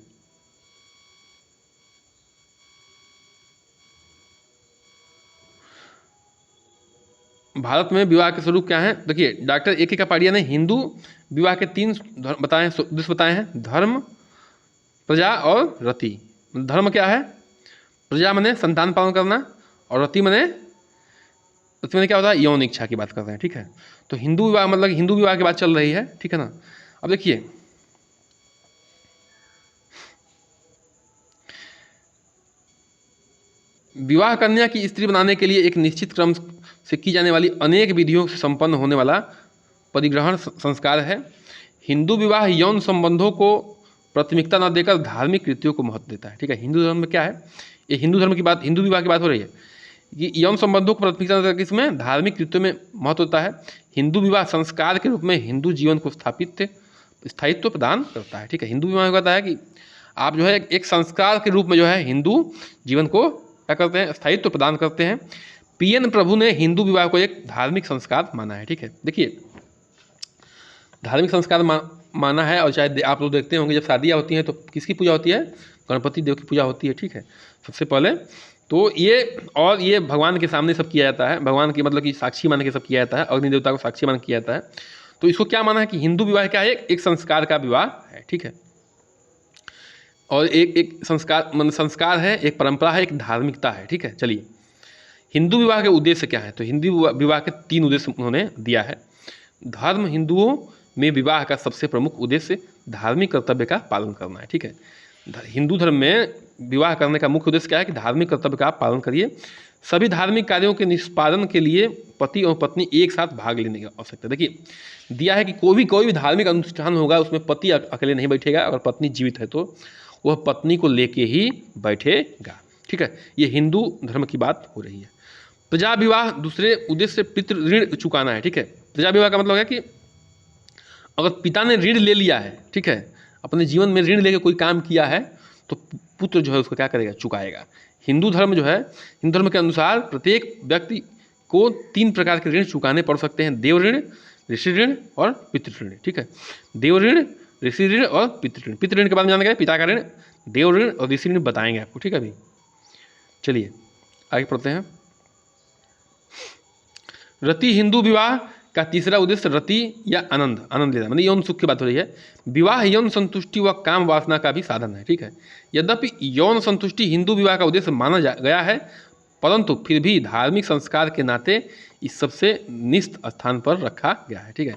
भारत में विवाह के स्वरूप क्या है, देखिए डॉक्टर ए के कपाड़िया ने हिंदू विवाह के 3 बताए उद्देश्य बताए हैं, धर्म, प्रजा और रति। धर्म क्या है, प्रजा मने संतान पालन करना, और रति मने उसमें क्या होता है, यौन इच्छा की बात कर रहे हैं। ठीक है, तो हिंदू विवाह मतलब हिंदू विवाह की बात चल रही है। ठीक है ना। अब देखिए विवाह कन्या की स्त्री बनाने के लिए एक निश्चित क्रम से की जाने वाली अनेक विधियों से संपन्न होने वाला परिग्रहण संस्कार है। हिंदू विवाह यौन संबंधों को प्राथमिकता न देकर धार्मिक कृत्यों को महत्व देता है। ठीक है, हिंदू धर्म में क्या है, ये हिंदू धर्म की बात, हिंदू विवाह की बात हो रही है कि यौन संबंधों को प्राथमिकता न देकर इसमें धार्मिक कृत्यों में महत्व होता है। हिंदू विवाह संस्कार के रूप में हिंदू जीवन को स्थायित्व प्रदान करता है। ठीक है, हिंदू विवाह कहता है कि आप जो है एक संस्कार के रूप में जो है हिंदू जीवन को क्या करते हैं, स्थायित्व प्रदान करते हैं। पीएन प्रभु ने हिंदू विवाह को एक धार्मिक संस्कार माना है। ठीक है, देखिए धार्मिक संस्कार माना है। और शायद आप लोग देखते होंगे जब शादियाँ होती हैं तो किसकी पूजा होती है, गणपति देव की पूजा होती है। ठीक है, सबसे पहले तो ये भगवान के सामने सब किया जाता है, भगवान की मतलब कि साक्षी मान के सब किया जाता है, अग्नि देवता को साक्षी मान किया जाता है। तो इसको क्या माना है कि हिंदू विवाह क्या है, एक संस्कार का विवाह है। ठीक है, और एक संस्कार है, एक परंपरा है, एक धार्मिकता है। ठीक है, चलिए हिंदू विवाह के उद्देश्य क्या है, तो हिंदू विवाह के 3 उद्देश्य उन्होंने दिया है। धर्म हिंदुओं में विवाह का सबसे प्रमुख उद्देश्य धार्मिक कर्तव्य का पालन करना है। ठीक है, हिंदू धर्म में विवाह करने का मुख्य उद्देश्य क्या है कि धार्मिक कर्तव्य का पालन करिए। सभी धार्मिक कार्यों के निष्पादन के लिए पति और पत्नी एक साथ भाग लेने की आवश्यकता। देखिए दिया है कि कोई भी धार्मिक अनुष्ठान होगा उसमें पति अकेले नहीं बैठेगा, अगर पत्नी जीवित है तो वह पत्नी को लेके ही बैठेगा। ठीक है, ये हिंदू धर्म की बात हो रही है। प्रजा विवाह दूसरे उद्देश्य से पितृ ऋण चुकाना है। ठीक है, प्रजा विवाह का मतलब है कि अगर पिता ने ऋण ले लिया है, ठीक है, अपने जीवन में ऋण लेके कोई काम किया है तो पुत्र जो है उसको क्या करेगा, चुकाएगा। हिंदू धर्म जो है, हिंदू धर्म के अनुसार प्रत्येक व्यक्ति को 3 प्रकार के ऋण चुकाने पड़ सकते हैं, देव ऋण, ऋषि ऋण और पितृ ऋण। ठीक है, देव ऋण, ऋषि ऋण और पितृ ऋण। पितृ ऋण के बारे में जाना गया, पिता का ऋण, देव ऋण और ऋषि ऋण बताएंगे आपको। ठीक है, अभी चलिए आगे पढ़ते हैं। रति हिंदू विवाह का तीसरा उद्देश्य रति या आनंद लेना, मतलब यौन सुख की बात हो रही है। विवाह यौन संतुष्टि व काम वासना का भी साधन है। ठीक है, यद्यपि यौन संतुष्टि हिंदू विवाह का उद्देश्य माना गया है, परंतु फिर भी धार्मिक संस्कार के नाते इस सबसे निश्चित स्थान पर रखा गया है। ठीक है,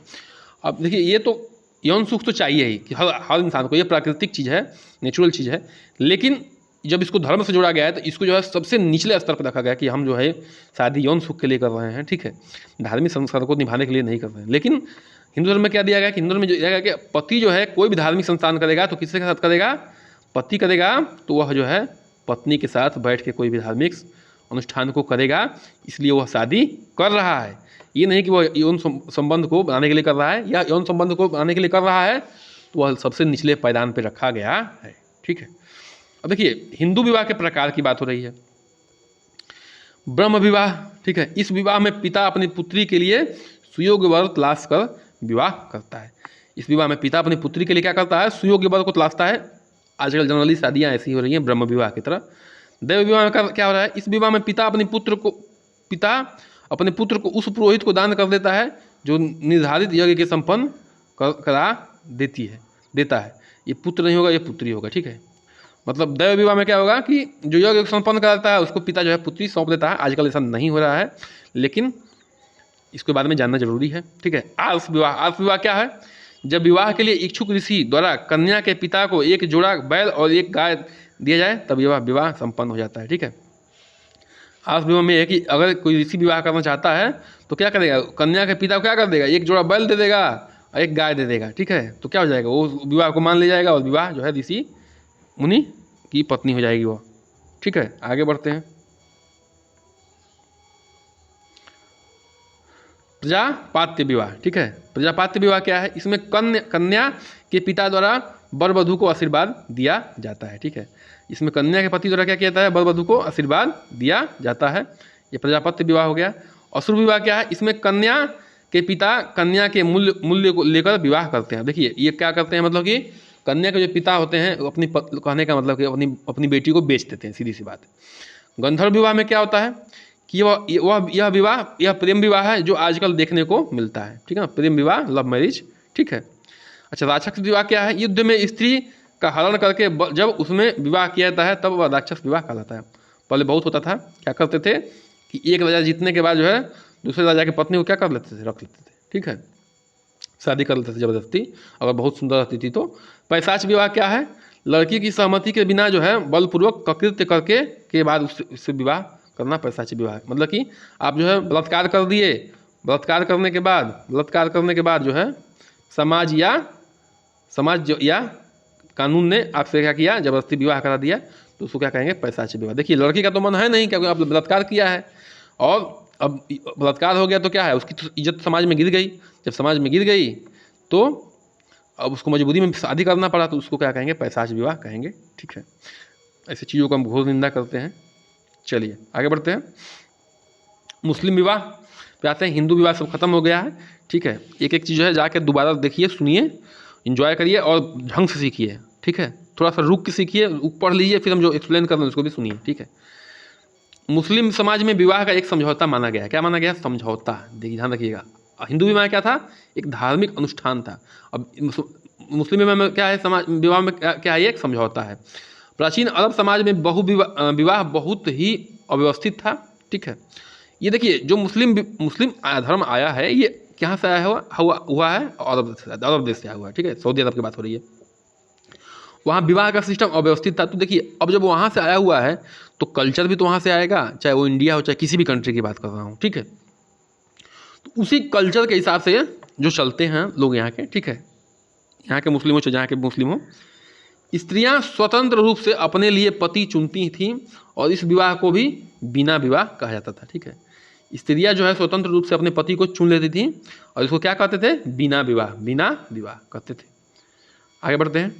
अब देखिए ये तो यौन सुख तो चाहिए ही कि हर इंसान को, ये प्राकृतिक चीज़ है, नेचुरल चीज़ है, लेकिन जब इसको धर्म से जोड़ा गया है तो इसको जो है सबसे निचले स्तर पर रखा गया कि हम जो है शादी यौन सुख के लिए कर रहे हैं। ठीक है, धार्मिक संस्कार को निभाने के लिए नहीं कर रहे हैं। लेकिन हिंदू धर्म में क्या दिया गया कि हिंदू धर्म में दिया गया कि पति जो है कोई भी धार्मिक संस्थान करेगा तो किसके साथ करेगा, पति करेगा, तो वह जो है पत्नी के साथ बैठ के कोई भी धार्मिक अनुष्ठान को करेगा, इसलिए वह शादी कर रहा है। ये नहीं कि वह यौन संबंध को बनाने के लिए कर रहा है या यौन संबंध को बनाने के लिए कर रहा है, तो वह सबसे निचले पायदान पर रखा गया है। ठीक है, अब देखिए हिंदू विवाह के प्रकार की बात हो रही है। ब्रह्म विवाह, ठीक है, इस विवाह में पिता अपनी पुत्री के लिए सुयोग्य वर तलाश कर विवाह करता है। इस विवाह में पिता अपनी पुत्री के लिए क्या करता है, सुयोग्य वर को तलाशता है। आजकल जनरली शादियाँ ऐसी हो रही हैं ब्रह्म विवाह की तरह। दैव विवाह में क्या हो रहा है, इस विवाह में पिता अपने पुत्र को उस पुरोहित को दान कर देता है जो निर्धारित यज्ञ के संपन्न करा देता है। ये पुत्र नहीं होगा, ये पुत्री होगा। ठीक है, मतलब दैव विवाह में क्या होगा कि जो यज्ञ संपन्न कराता है उसको पिता जो है पुत्री सौंप देता है। आजकल ऐसा नहीं हो रहा है, लेकिन इसके बारे में जानना जरूरी है। ठीक है, आर्ष विवाह क्या है, जब विवाह के लिए इच्छुक ऋषि द्वारा कन्या के पिता को एक जोड़ा बैल और एक गाय दिया जाए तब यह विवाह संपन्न हो जाता है। ठीक है, आर्ष विवाह में है कि अगर कोई ऋषि विवाह करना चाहता है तो क्या करेगा, कन्या के पिता को क्या कर देगा, एक जोड़ा बैल दे देगा और एक गाय दे देगा। ठीक है, तो क्या हो जाएगा, वो विवाह को मान ले जाएगा और विवाह जो है ऋषि मुनि की पत्नी हो जाएगी वो। ठीक है, आगे बढ़ते हैं। प्रजापात्य विवाह, ठीक है, प्रजापात्य विवाह क्या है, इसमें कन्या के पिता द्वारा वर वधू को आशीर्वाद दिया जाता है। ठीक है, इसमें कन्या के पति द्वारा क्या किया जाता है, वर वधू को आशीर्वाद दिया जाता है। ये प्रजापत्य विवाह हो गया। असुर विवाह क्या है, इसमें कन्या के पिता कन्या के मूल्य को लेकर विवाह करते हैं। देखिए ये क्या करते हैं, मतलब कि कन्या के जो पिता होते हैं अपनी कहने का मतलब कि अपनी बेटी को बेच देते हैं, सीधी सी बात है। गंधर्व विवाह में क्या होता है कि यह विवाह यह प्रेम विवाह है जो आजकल देखने को मिलता है। ठीक है ना, प्रेम विवाह, लव मैरिज। ठीक है, अच्छा राक्षस विवाह क्या है, युद्ध में स्त्री का हरण करके जब उसमें विवाह किया जाता है तब वह राक्षस विवाह कहलाता है। पहले बहुत होता था, क्या करते थे कि एक राजा जीतने के बाद जो है दूसरे राजा की पत्नी को क्या कर लेते थे, रख लेते थे। ठीक है, शादी कर लेते थे ज़बरदस्ती, अगर बहुत सुंदर रहती थी तो। पैशाच विवाह क्या है, लड़की की सहमति के बिना जो है बलपूर्वक कृत्य करके के बाद उससे विवाह करना पैशाची विवाह। मतलब कि आप जो है बलात्कार कर दिए, बलात्कार करने के बाद जो है समाज या कानून ने आपसे क्या किया, जबरदस्ती विवाह करा दिया, तो उसको क्या कहेंगे, पैशाची विवाह। देखिए लड़की का तो मन है नहीं, क्योंकि आपने बलात्कार किया है, और अब बलात्कार हो गया तो क्या है, उसकी तो इज्जत समाज में गिर गई। जब समाज में गिर गई तो अब उसको मजबूरी में शादी करना पड़ा, तो उसको क्या कहेंगे, पैशाची विवाह कहेंगे। ठीक है, ऐसी चीज़ों का हम घोर निंदा करते हैं। चलिए आगे बढ़ते हैं। मुस्लिम विवाह पे आते हैं। हिंदू विवाह सब खत्म हो गया है। ठीक है, एक एक चीज़ है जाके दोबारा देखिए, सुनिए, इंजॉय करिए और ढंग से सीखिए। ठीक है, थोड़ा सा रुक के सीखिए, पढ़ लीजिए, फिर हम जो एक्सप्लेन कर रहे हैं उसको भी सुनिए। ठीक है, मुस्लिम समाज में विवाह का एक समझौता माना गया है। क्या माना गया, समझौता। देखिए ध्यान रखिएगा, हिंदू विवाह क्या था, एक धार्मिक अनुष्ठान था। अब मुस्लिम विवाह में क्या है, समाज विवाह में क्या है, एक समझौता है। प्राचीन अरब समाज में विवाह बहुत ही अव्यवस्थित था। ठीक है, ये देखिए जो मुस्लिम धर्म आया है, ये कहाँ से आया हुआ है, अरब देश से आया हुआ है। ठीक है, सऊदी अरब की बात हो रही है। वहाँ विवाह का सिस्टम अव्यवस्थित था। तो देखिए अब जब वहाँ से आया हुआ है तो कल्चर भी तो वहाँ से आएगा, चाहे वो इंडिया हो चाहे किसी भी कंट्री की बात कर रहा हूँ। ठीक है, तो उसी कल्चर के हिसाब से जो चलते हैं लोग यहाँ के। ठीक है, यहाँ के मुस्लिम हो चाहे जहाँ के मुस्लिम हो, स्त्रियाँ स्वतंत्र रूप से अपने लिए पति चुनती थीं, और इस विवाह को भी बिना विवाह कहा जाता था। ठीक है, स्त्रियाँ जो है स्वतंत्र रूप से अपने पति को चुन लेती थीं, और इसको क्या कहते थे, बिना विवाह कहते थे। आगे बढ़ते हैं।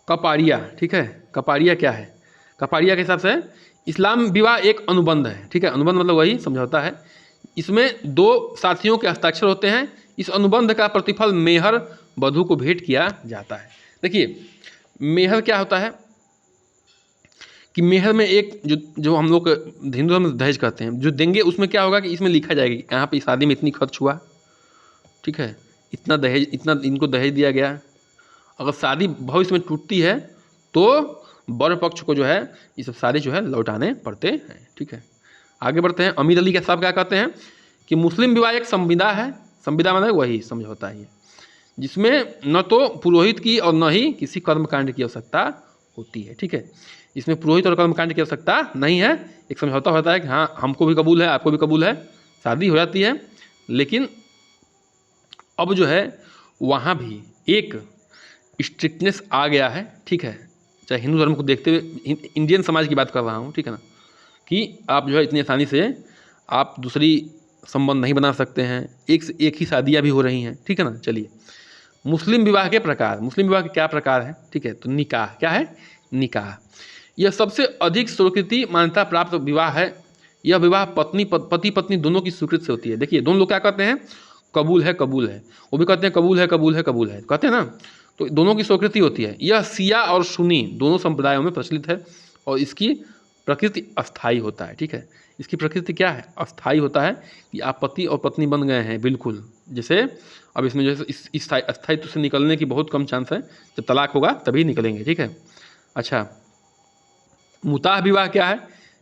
कपाड़िया। ठीक है, कपाड़िया क्या है, कपाड़िया के हिसाब से इस्लाम विवाह एक अनुबंध है। ठीक है, अनुबंध मतलब वही समझौता है। इसमें दो साथियों के हस्ताक्षर होते हैं। इस अनुबंध का प्रतिफल मेहर वधू को भेंट किया जाता है। देखिए मेहर क्या होता है कि मेहर में एक जो हम लोग हिंदू धर्म में दहेज कहते हैं, जो देंगे उसमें क्या होगा कि इसमें लिखा जाएगा कि यहाँ पे शादी में इतनी खर्च हुआ। ठीक है, इतना दहेज, इतना इनको दहेज दिया गया। अगर शादी भविष्य में टूटती है तो वर पक्ष को जो है ये सब सारे जो है लौटाने पड़ते हैं। ठीक है, आगे बढ़ते हैं। अमीर अली के साहब क्या कहते हैं कि मुस्लिम विवाह एक संविदा है। संविदा माने वही समझौता है, जिसमें न तो पुरोहित की और न ही किसी कर्मकांड की आवश्यकता होती है। ठीक है, इसमें पुरोहित और कर्मकांड की आवश्यकता नहीं है। एक समझौता होता है कि हाँ हमको भी कबूल है, आपको भी कबूल है, शादी हो जाती है। लेकिन अब जो है वहाँ भी एक स्ट्रिक्टनेस आ गया है। ठीक है, चाहे हिंदू धर्म को देखते हुए, इंडियन समाज की बात कर रहा हूँ। ठीक है ना, कि आप जो है इतनी आसानी से आप दूसरी संबंध नहीं बना सकते हैं, एक से एक ही शादियाँ भी हो रही हैं। ठीक है ना। चलिए मुस्लिम विवाह के प्रकार, मुस्लिम विवाह के क्या प्रकार हैं। ठीक है, तो निकाह क्या है, निकाह यह सबसे अधिक स्वीकृति मान्यता प्राप्त विवाह है। यह विवाह पति पत्नी दोनों की स्वीकृति से होती है। देखिए दोनों लोग क्या कहते हैं, कबूल है, वो भी कहते हैं कबूल है, कहते हैं ना, तो दोनों की स्वीकृति होती है। यह शिया और सुन्नी दोनों संप्रदायों में प्रचलित है, और इसकी प्रकृति अस्थाई होता है। ठीक है, इसकी प्रकृति क्या है, अस्थाई होता है, कि आप पति और पत्नी बन गए हैं बिल्कुल। जैसे अब इसमें जो है इस अस्थायित्व से निकलने की बहुत कम चांस है, जब तलाक होगा तभी निकलेंगे। ठीक है, अच्छा मुताह विवाह क्या है,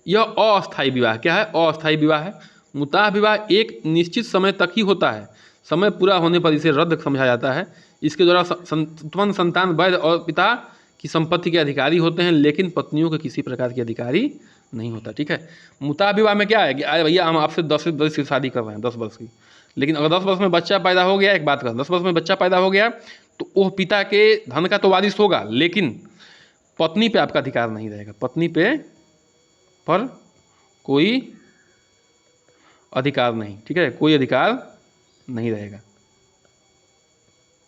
यह अस्थायी विवाह क्या है, अस्थायी विवाह है। मुताह विवाह एक निश्चित समय तक ही होता है, समय पूरा होने पर इसे रद्द समझा जाता है। इसके द्वारा उत्पन्न संतान वैध और पिता की संपत्ति के अधिकारी होते हैं, लेकिन पत्नियों के किसी प्रकार के अधिकारी नहीं होता। ठीक है, मुताह विवाह में क्या है कि अरे भैया हम आपसे 10 वर्ष की शादी कर रहे हैं, 10 वर्ष की, लेकिन अगर 10 वर्ष में बच्चा पैदा हो गया, एक बात कर, 10 वर्ष में बच्चा पैदा हो गया तो वो पिता के धन का तो वारिस होगा, लेकिन पत्नी पे आपका अधिकार नहीं रहेगा। पत्नी पर कोई अधिकार नहीं। ठीक है, कोई अधिकार नहीं रहेगा।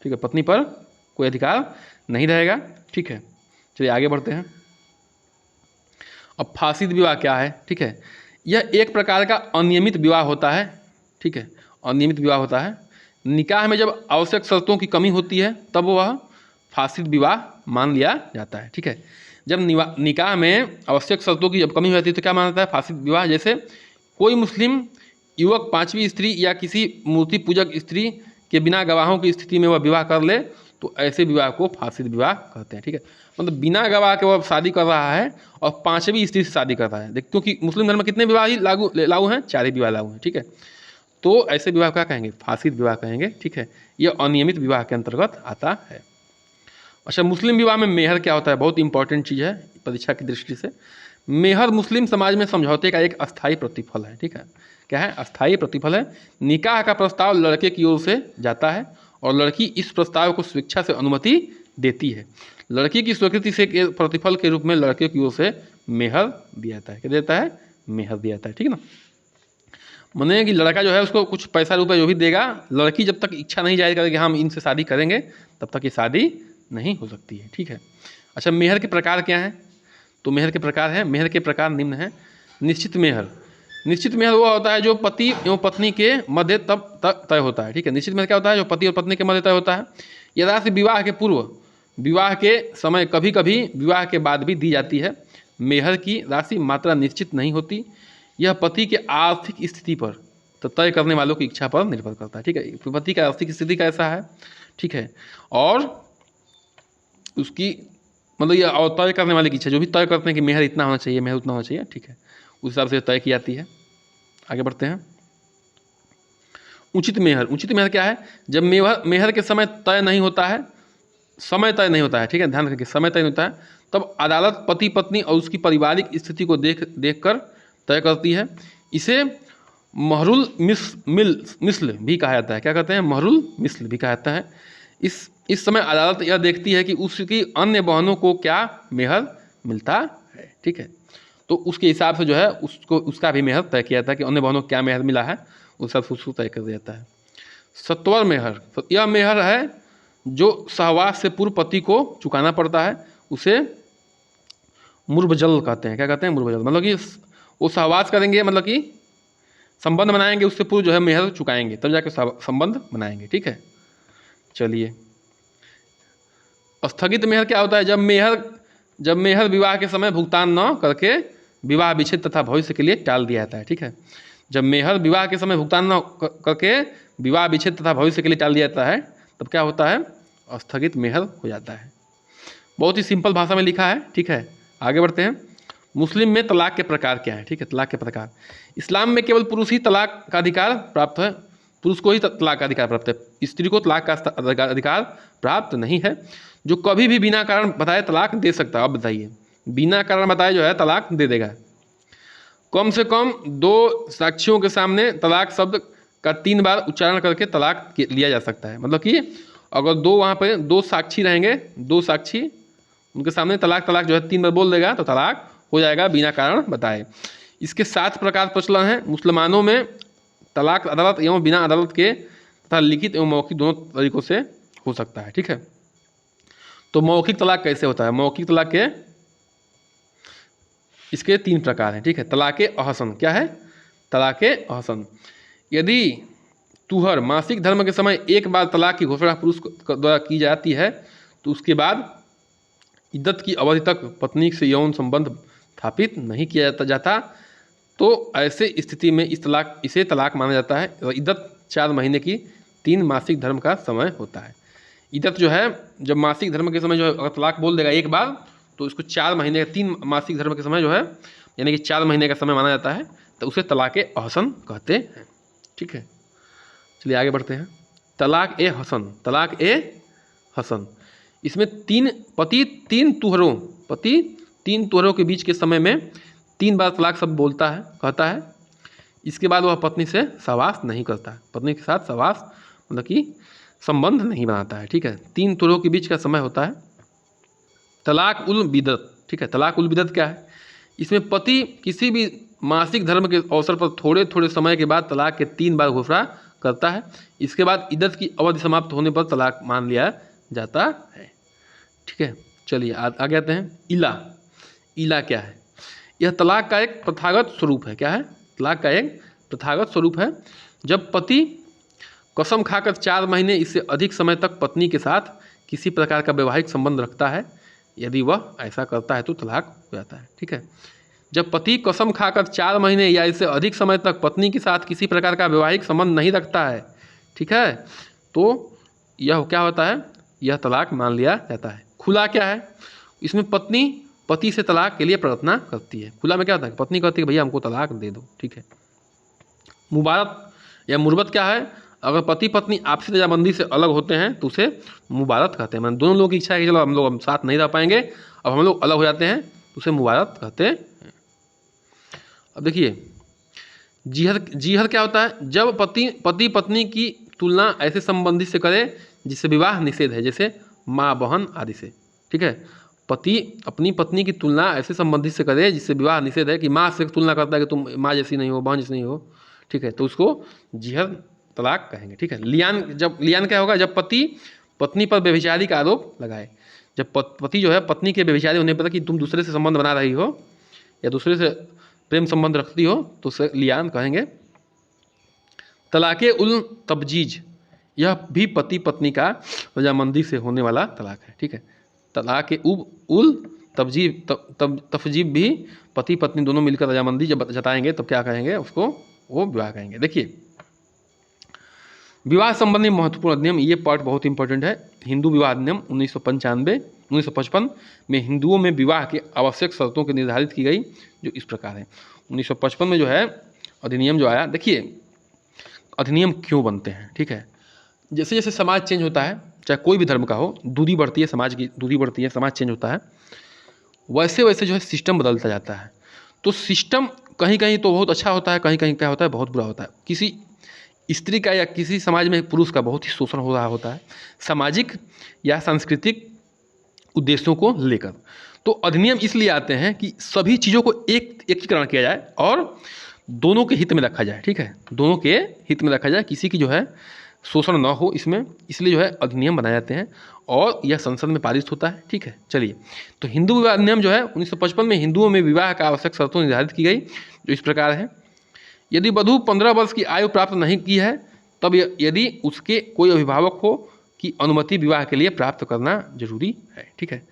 ठीक है, पत्नी पर कोई अधिकार नहीं रहेगा। ठीक है, चलिए आगे बढ़ते हैं। अब फासिद विवाह क्या है। ठीक है, यह एक प्रकार का अनियमित विवाह होता है। ठीक है, अनियमित विवाह होता है। निकाह में जब आवश्यक शर्तों की कमी होती है तब वह फासिद विवाह मान लिया जाता है। ठीक है, जब निकाह में आवश्यक शर्तों की जब कमी हो जाती है तो क्या माना जाता है, फासिद विवाह। जैसे कोई मुस्लिम युवक 5वीं स्त्री या किसी मूर्ति पूजक स्त्री के बिना गवाहों की स्थिति में वह विवाह कर ले तो ऐसे विवाह को फासिद विवाह कहते हैं। ठीक है, मतलब बिना गवाह के वह शादी कर रहा है और 5वीं स्त्री से शादी कर रहा है। देख, क्योंकि मुस्लिम धर्म में कितने विवाह ही लागू हैं, 4 ही विवाह लागू हैं। ठीक है, तो ऐसे विवाह क्या कहेंगे, फासिद विवाह कहेंगे। ठीक है, यह अनियमित विवाह के अंतर्गत आता है। अच्छा, मुस्लिम विवाह में मेहर क्या होता है, बहुत इंपॉर्टेंट चीज़ है परीक्षा की दृष्टि से। मेहर मुस्लिम समाज में समझौते का एक अस्थायी प्रतिफल है। ठीक है, क्या है, अस्थायी प्रतिफल है। निकाह का प्रस्ताव लड़के की ओर से जाता है और लड़की इस प्रस्ताव को स्वेच्छा से अनुमति देती है। लड़की की स्वीकृति से के प्रतिफल के रूप में लड़के की ओर से मेहर दिया जाता है। क्या देता है, मेहर दिया जाता है। ठीक है ना, माने कि लड़का जो है उसको कुछ पैसा रुपया जो भी देगा, लड़की जब तक इच्छा नहीं जाहिर करेगी हम इनसे शादी करेंगे, तब तक ये शादी नहीं हो सकती है। ठीक है, अच्छा, मेहर के प्रकार क्या हैं, तो मेहर के प्रकार हैं, मेहर के प्रकार निम्न हैं। निश्चित मेहर, निश्चित मेहर वो होता है जो पति एवं पत्नी के मध्य तब तय होता है। ठीक है, निश्चित मेहर क्या होता है, जो पति और पत्नी के मध्य तय होता है। यह राशि विवाह के पूर्व, विवाह के समय, कभी कभी विवाह के बाद भी दी जाती है। मेहर की राशि मात्रा निश्चित नहीं होती, यह पति के आर्थिक स्थिति पर, तो तय करने वालों की इच्छा पर निर्भर करता है। ठीक है, पति का आर्थिक स्थिति कैसा है, ठीक है, और उसकी मतलब ये और तय करने वाले की इच्छा, जो भी तय करते हैं कि मेहर इतना होना चाहिए, मेहर उतना होना चाहिए। ठीक है, उस हिसाब से तय की जाती है। आगे बढ़ते हैं। उचित मेहर, उचित मेहर क्या है, जब मेहर के समय तय नहीं होता है, समय तय नहीं होता है। ठीक है, ध्यान रखिए, समय तय नहीं होता है, तब अदालत पति पत्नी और उसकी पारिवारिक स्थिति को देख कर तय करती है। इसे महरुल मिस्ल भी कहा जाता है। क्या कहते हैं, महरुल मिस्ल भी कहा जाता है। इस समय अदालत यह देखती है कि उसकी अन्य बहनों को क्या मेहर मिलता है। ठीक है, तो उसके हिसाब से जो है उसको उसका भी मेहर तय किया जाता है कि अन्य बहनों को क्या मेहर मिला है, उस हिसाब से उसको तय कर दिया जाता है। सत्वर मेहर, तो यह मेहर है जो सहवास से पूर्व पति को चुकाना पड़ता है, उसे मुर्बजल कहते हैं। क्या कहते हैं, मुर्बजल, मतलब कि वो सहवास करेंगे, मतलब कि संबंध बनाएंगे, उससे पूर्व जो है मेहर चुकाएंगे, तब जाके संबंध बनाएंगे। ठीक है, चलिए, स्थगित मेहर क्या होता है, जब मेहर विवाह के समय भुगतान न करके विवाह विच्छेद तथा भविष्य के लिए टाल दिया जाता है। ठीक है, जब मेहर विवाह के समय भुगतान न करके विवाह विच्छेद तथा भविष्य के लिए टाल दिया जाता है, तब क्या होता है, स्थगित मेहर हो जाता है। बहुत ही सिंपल भाषा में लिखा है। ठीक है, आगे बढ़ते हैं। मुस्लिम में तलाक के प्रकार क्या है। ठीक है, तलाक के प्रकार, इस्लाम में केवल पुरुष ही तलाक का अधिकार प्राप्त है, पुरुष को ही तलाक का अधिकार प्राप्त है, स्त्री को तलाक का अधिकार प्राप्त नहीं है। जो कभी भी बिना कारण बताए तलाक दे सकता है। अब बताइए, बिना कारण बताए जो है तलाक दे देगा। कम से कम 2 साक्षियों के सामने तलाक शब्द का 3 बार उच्चारण करके तलाक लिया जा सकता है। मतलब कि अगर वहाँ पे 2 साक्षी रहेंगे, 2 साक्षी, उनके सामने तलाक जो है 3 बार बोल देगा तो तलाक हो जाएगा बिना कारण बताए। इसके 7 प्रकार प्रचलन है। मुसलमानों में तलाक अदालत एवं बिना अदालत के तथा लिखित एवं मौखिक दोनों तरीकों से हो सकता है। ठीक है, तो मौखिक तलाक कैसे होता है, मौखिक तलाक के इसके 3 प्रकार हैं। ठीक है, तलाक़े अहसन, क्या है, तलाक़े अहसन, यदि तुहर मासिक धर्म के समय एक बार तलाक की घोषणा पुरुष द्वारा की जाती है, तो उसके बाद इद्दत की अवधि तक पत्नी से यौन संबंध स्थापित नहीं किया जाता, तो ऐसे स्थिति में इसे तलाक माना जाता है। इद्दत 4 महीने की 3 मासिक धर्म का समय होता है। इद्दत जो है, जब मासिक धर्म के समय जो है अगर तलाक बोल देगा एक बार, तो इसको 4 महीने 3 मासिक धर्म के समय जो है, यानी कि 4 महीने का समय माना जाता है, तो उसे तलाक़े अहसन कहते हैं। ठीक है, चलिए आगे बढ़ते हैं। तलाक़ ए हसन, तलाक़ ए हसन, इसमें पति तीन तुहरों के बीच के समय में 3 बार तलाक शब्द बोलता है, कहता है। इसके बाद वह पत्नी से सहवास नहीं करता, पत्नी के साथ सहवास मतलब कि संबंध नहीं बनाता है। ठीक है, 3 तुहरों के बीच का समय होता है। तलाक उल बिदत, ठीक है, तलाक उल बिदत क्या है, इसमें पति किसी भी मासिक धर्म के अवसर पर थोड़े थोड़े समय के बाद तलाक के 3 बार घोषणा करता है। इसके बाद इद्दत की अवधि समाप्त होने पर तलाक मान लिया जाता है। ठीक है, चलिए आगे आते हैं। इला क्या है, यह तलाक का एक प्रथागत स्वरूप है। क्या है, तलाक का एक प्रथागत स्वरूप है। जब पति कसम खाकर 4 महीने इससे अधिक समय तक पत्नी के साथ किसी प्रकार का वैवाहिक संबंध रखता है, यदि वह ऐसा करता है तो तलाक हो जाता है। ठीक है, जब पति कसम खाकर 4 महीने या इससे अधिक समय तक पत्नी के साथ किसी प्रकार का वैवाहिक संबंध नहीं रखता है, ठीक है, तो यह क्या होता है, यह तलाक मान लिया जाता है। खुला क्या है, इसमें पत्नी पति से तलाक के लिए प्रार्थना करती है। खुला में क्या होता है, पत्नी कहती है भैया हमको तलाक दे दो। ठीक है, मुबारत या मुरबत क्या है, अगर पति पत्नी आपसी रजामंदी से अलग होते हैं तो उसे मुबारत कहते हैं। मतलब दोनों लोगों की इच्छा है कि चलो हम लोग साथ नहीं रह पाएंगे, अब हम लोग अलग हो जाते हैं, तो उसे मुबारत कहते हैं। अब देखिए जीहद क्या होता है? जब पति पत्नी की तुलना ऐसे संबंधी से करे जिससे विवाह निषेध है, जैसे माँ बहन आदि से। ठीक है, पति अपनी पत्नी की तुलना ऐसे संबंधी से करे जिससे विवाह निषेध है, कि माँ से तुलना करता है कि तुम माँ जैसी नहीं हो, बहन जैसी नहीं हो। ठीक है, तो उसको जीहद तलाक कहेंगे। ठीक है, लियान क्या होगा? जब पति पत्नी पर व्यभिचारी का आरोप लगाए। जब पति जो है पत्नी के व्यभिचारी होने पर कि तुम दूसरे से संबंध बना रही हो या दूसरे से प्रेम संबंध रखती हो, तो उसे लियान कहेंगे। तलाक़े उल तबजीज, यह भी पति पत्नी का रजामंदी से होने वाला तलाक है। ठीक है, तलाक़े उल तफजीब भी पति पत्नी दोनों मिलकर रजामंदी जब जताएंगे तब क्या कहेंगे? उसको वो विवाह कहेंगे। देखिए विवाह संबंधी महत्वपूर्ण अधिनियम, ये पार्ट बहुत इंपॉर्टेंट है। हिंदू विवाह अधिनियम 1955 में हिंदुओं में विवाह के आवश्यक शर्तों की निर्धारित की गई, जो इस प्रकार है। 1955 में जो है अधिनियम जो आया, देखिए अधिनियम क्यों बनते हैं? ठीक है, जैसे जैसे समाज चेंज होता है, चाहे कोई भी धर्म का हो, दूरी बढ़ती है, समाज की दूरी बढ़ती है, समाज चेंज होता है, वैसे वैसे जो है सिस्टम बदलता जाता है। तो सिस्टम कहीं कहीं तो बहुत अच्छा होता है, कहीं कहीं क्या होता है? बहुत बुरा होता है। किसी स्त्री का या किसी समाज में पुरुष का बहुत ही शोषण हो रहा होता है, सामाजिक या सांस्कृतिक उद्देश्यों को लेकर। तो अधिनियम इसलिए आते हैं कि सभी चीज़ों को एकीकरण किया जाए और दोनों के हित में रखा जाए। ठीक है, दोनों के हित में रखा जाए, किसी की जो है शोषण न हो इसमें, इसलिए जो है अधिनियम बनाए जाते हैं और यह संसद में पारित होता है। ठीक है, चलिए तो हिंदू विवाह अधिनियम जो है 1955 में हिंदुओं में विवाह का आवश्यक शर्तों निर्धारित की गई, जो इस प्रकार है। यदि वधू 15 वर्ष की आयु प्राप्त नहीं की है, तब यदि उसके कोई अभिभावक हो की अनुमति विवाह के लिए प्राप्त करना जरूरी है। ठीक है,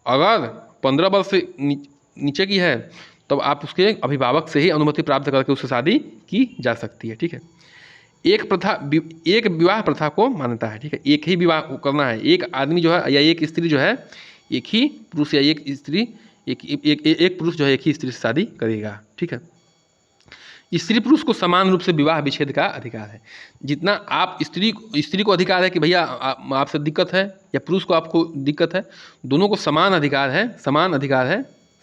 अगर 15 वर्ष से नीचे की है तब आप उसके अभिभावक से ही अनुमति प्राप्त करके उससे शादी की जा सकती है। ठीक है, एक विवाह प्रथा को मान्यता है। ठीक है, एक ही विवाह करना है, एक आदमी जो है या एक स्त्री जो है, एक ही पुरुष या एक स्त्री एक पुरुष जो है एक ही स्त्री से शादी करेगा। ठीक है, स्त्री पुरुष को समान रूप से विवाह विच्छेद का अधिकार है। जितना आप स्त्री को अधिकार है कि भैया आपसे दिक्कत है, या पुरुष को आपको दिक्कत है, दोनों को समान अधिकार है,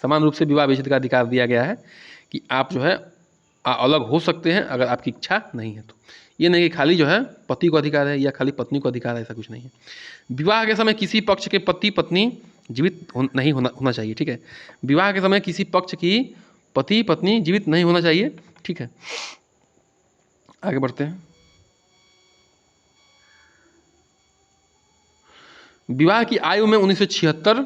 समान रूप से विवाह विच्छेद का अधिकार दिया गया है कि आप जो है अलग हो सकते हैं अगर आपकी इच्छा नहीं है तो। ये नहीं कि खाली जो है पति को अधिकार है या खाली पत्नी को अधिकार है, ऐसा कुछ नहीं है। विवाह के समय किसी पक्ष के पति पत्नी जीवित नहीं होना चाहिए। ठीक है, विवाह के समय किसी पक्ष की पति पत्नी जीवित नहीं होना चाहिए। ठीक है, आगे बढ़ते हैं। विवाह की आयु में 1976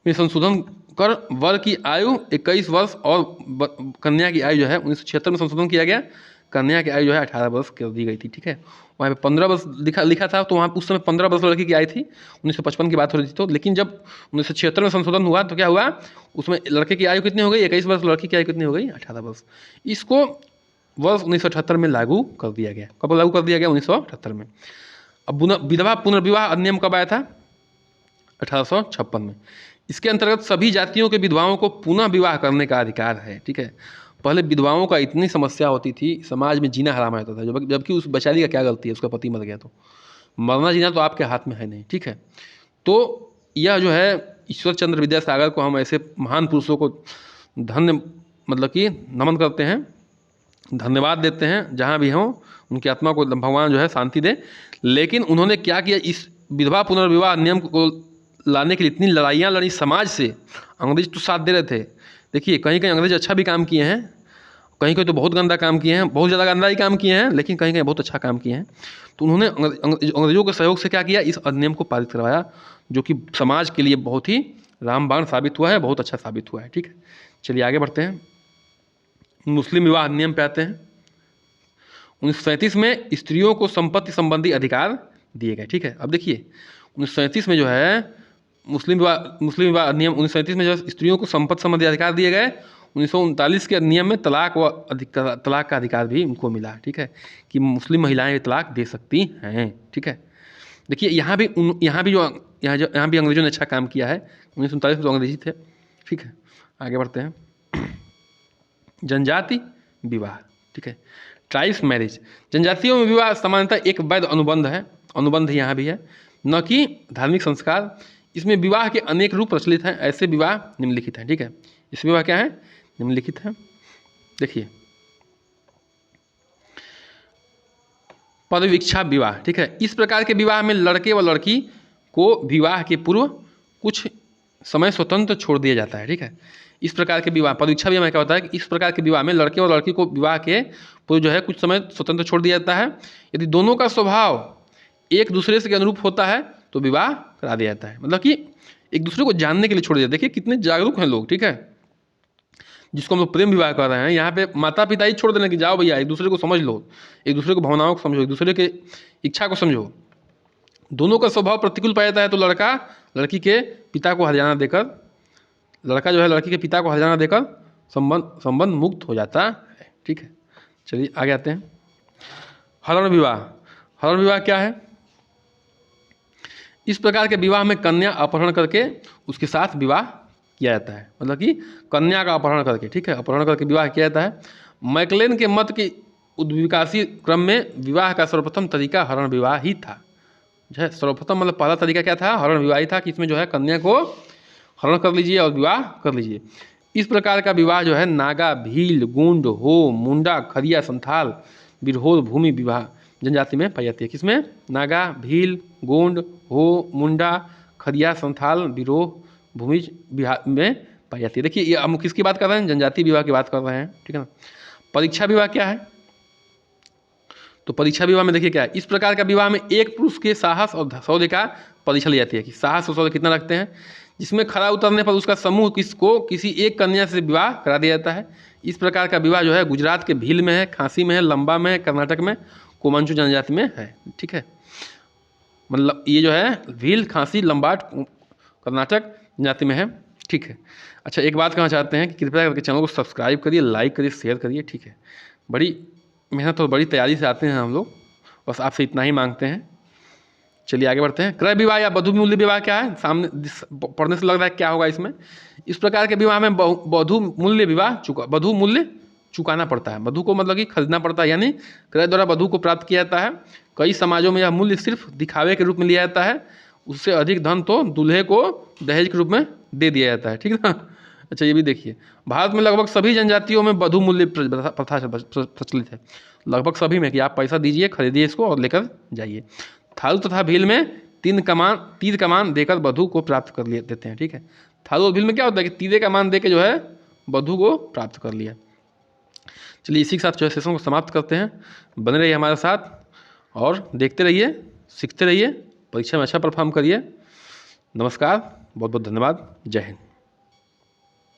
में संशोधन कर वर की आयु 21 वर्ष और कन्या की आयु जो है 1976 में संशोधन किया गया, कन्या की आयु जो है 18 वर्ष कर दी गई थी। ठीक है, वहाँ पे 15 वर्ष लिखा था, तो वहाँ उस समय 15 वर्ष लड़की की आई थी, 1955 की बात हो रही थी। तो लेकिन जब 1976 में संशोधन हुआ तो क्या हुआ, उसमें लड़के की आयु कितनी हो गई? 21 वर्ष, लड़की की आयु कितनी हो गई? 18 वर्ष। इसको वर्ष 1978 में लागू कर दिया गया। कब लागू कर दिया गया? 1978 में। अब विधवा पुनर्विवाह अधिनियम कब आया था? 1856 में। इसके अंतर्गत सभी जातियों के विधवाओं को पुनः विवाह करने का अधिकार है। ठीक है, पहले विधवाओं का इतनी समस्या होती थी, समाज में जीना हराम होता था, जबकि उस बेचारी का क्या गलती है? उसका पति मर गया, तो मरना जीना तो आपके हाथ में है नहीं। ठीक है, तो यह जो है ईश्वर चंद्र विद्यासागर को हम ऐसे महान पुरुषों को धन्य मतलब कि नमन करते हैं, धन्यवाद देते हैं, जहाँ भी हों उनकी आत्मा को भगवान जो है शांति दे। लेकिन उन्होंने क्या किया, इस विधवा पुनर्विवाह नियम को लाने के लिए इतनी लड़ाइयाँ लड़ी समाज से। अंग्रेज तो साथ दे रहे थे। देखिए कहीं कहीं अंग्रेज अच्छा भी काम किए हैं, कहीं कहीं तो बहुत गंदा काम किए हैं, बहुत ज़्यादा गंदा ही काम किए हैं, लेकिन कहीं कहीं बहुत अच्छा काम किए हैं। तो उन्होंने अंग्रेजों के सहयोग से क्या किया, इस अधिनियम को पारित करवाया, जो कि समाज के लिए बहुत ही रामबाण साबित हुआ है, बहुत अच्छा साबित हुआ है। ठीक है, चलिए आगे बढ़ते हैं। मुस्लिम विवाह अधिनियम पे आते हैं। 1937 में स्त्रियों को संपत्ति संबंधी अधिकार दिए गए। ठीक है, अब देखिए 1937 में जो है मुस्लिम विवाह अधिनियम 1937 में जो स्त्रियों को संपत्ति संबंधी अधिकार दिए गए। 1939 के अधिनियम में तलाक का अधिकार भी उनको मिला। ठीक है, कि मुस्लिम महिलाएं तलाक दे सकती हैं। ठीक है, देखिए यहाँ भी अंग्रेजों ने अच्छा काम किया है। 1939 में तो अंग्रेजी थे। ठीक है, आगे बढ़ते हैं। जनजाति विवाह, ठीक है। ट्राइब्स मैरिज, जनजातियों में विवाह सामान्यतः एक वैध अनुबंध है, अनुबंध यहाँ भी है, न कि धार्मिक संस्कार। इसमें विवाह के अनेक रूप प्रचलित हैं, ऐसे विवाह निम्नलिखित हैं, ठीक है। इस विवाह क्या है, निम्नलिखित है। देखिए, पदवीक्षा विवाह, ठीक है। इस प्रकार के विवाह में लड़के व लड़की को विवाह के पूर्व कुछ समय स्वतंत्र छोड़ दिया जाता है, ठीक है। इस प्रकार के विवाह, पदवीक्षा विवाह में क्या होता है कि इस प्रकार के विवाह में लड़के और लड़की को विवाह के पूर्व जो है कुछ समय स्वतंत्र छोड़ दिया जाता है। यदि दोनों का स्वभाव एक दूसरे से के अनुरूप होता है तो विवाह करा दिया जाता है, मतलब कि एक दूसरे को जानने के लिए छोड़ दिया। देखिए कितने जागरूक हैं लोग, ठीक है, जिसको हम लोग प्रेम विवाह कर रहे हैं। यहाँ पे माता पिता ही छोड़ देने कि जाओ भैया एक दूसरे को समझ लो, एक दूसरे को भावनाओं को समझो, एक दूसरे के इच्छा को समझो। दोनों का स्वभाव प्रतिकूल पाया जाता है तो लड़का लड़की के पिता को हरियाणा देकर, लड़का जो है लड़की के पिता को हरियाणा देकर संबंध मुक्त हो जाता है, ठीक है। चलिए आगे आते हैं। हरण विवाह, हरण विवाह क्या है? इस प्रकार के विवाह में कन्या अपहरण करके उसके साथ विवाह किया जाता है, मतलब कि कन्या का अपहरण करके, ठीक है, अपहरण करके विवाह किया जाता है। मैकलेन के मत के उद्विकासी क्रम में विवाह का सर्वप्रथम तरीका हरण विवाह ही था। जो है सर्वप्रथम मतलब पहला तरीका क्या था, हरण विवाह ही था, कि इसमें जो है कन्या को हरण कर लीजिए और विवाह कर लीजिए। इस प्रकार का विवाह जो है नागा, भील, गोंड, हो, मुंडा, खरिया, संथाल, बिरहोर भूमि विवाह जनजाति में पाई जाती है। किसमें? नागा, भील, गोंड, हो, मुंडा, खरिया, संथाल, बिरोह भूमि विवाह में पाई जाती है। देखिए ये हम किसकी बात कर रहे हैं? जनजाति विवाह की बात कर रहे हैं, ठीक है ना। परीक्षा विवाह क्या है? तो परीक्षा विवाह में देखिए क्या है, इस प्रकार का विवाह में एक पुरुष के साहस और शौर्य का परीक्षा ली जाती है कि साहस और शौर्य कितना रखते हैं, जिसमें खरा उतरने पर उसका समूह किसको किसी एक कन्या से विवाह करा दिया जाता है। इस प्रकार का विवाह जो है गुजरात के भील में है, खांसी में है, लंबा में है, कर्नाटक में कोमांचू जनजाति में है, ठीक है। मतलब ये जो है भील, खांसी, लंबाट कर्नाटक जनजाति में है, ठीक है। अच्छा एक बात कहना चाहते हैं कि कृपया करके चैनल को सब्सक्राइब करिए, लाइक करिए, शेयर करिए, ठीक है। बड़ी मेहनत और बड़ी तैयारी से आते हैं हम लोग, बस आपसे इतना ही मांगते हैं। चलिए आगे बढ़ते हैं। क्रय विवाह या वधू मूल्य विवाह क्या है? सामने पढ़ने से लग रहा है क्या होगा इसमें। इस प्रकार के विवाह में वधू मूल्य विवाह वधू मूल्य चुकाना पड़ता है, वधू को मतलब कि खरीदना पड़ता है, यानी क्रय द्वारा वधू को प्राप्त किया जाता है। कई समाजों में यह मूल्य सिर्फ दिखावे के रूप में लिया जाता है, उससे अधिक धन तो दूल्हे को दहेज के रूप में दे दिया जाता है, ठीक है ना। अच्छा ये भी देखिए, भारत में लगभग सभी जनजातियों में वधू मूल्य प्रथा प्रचलित है, लगभग सभी में, कि आप पैसा दीजिए, खरीदिए इसको और लेकर जाइए। थारू तथा भील में तीर कमान देकर वधू को प्राप्त कर देते हैं, ठीक है। थारू और भील में क्या होता है कि तीरे कमान दे के जो है वधू को प्राप्त कर लिया। चलिए इसी के साथ जो है सेशन को समाप्त करते हैं। बने रहिए हमारे साथ और देखते रहिए, सीखते रहिए, परीक्षा में अच्छा परफॉर्म करिए। नमस्कार, बहुत बहुत धन्यवाद, जय हिंद।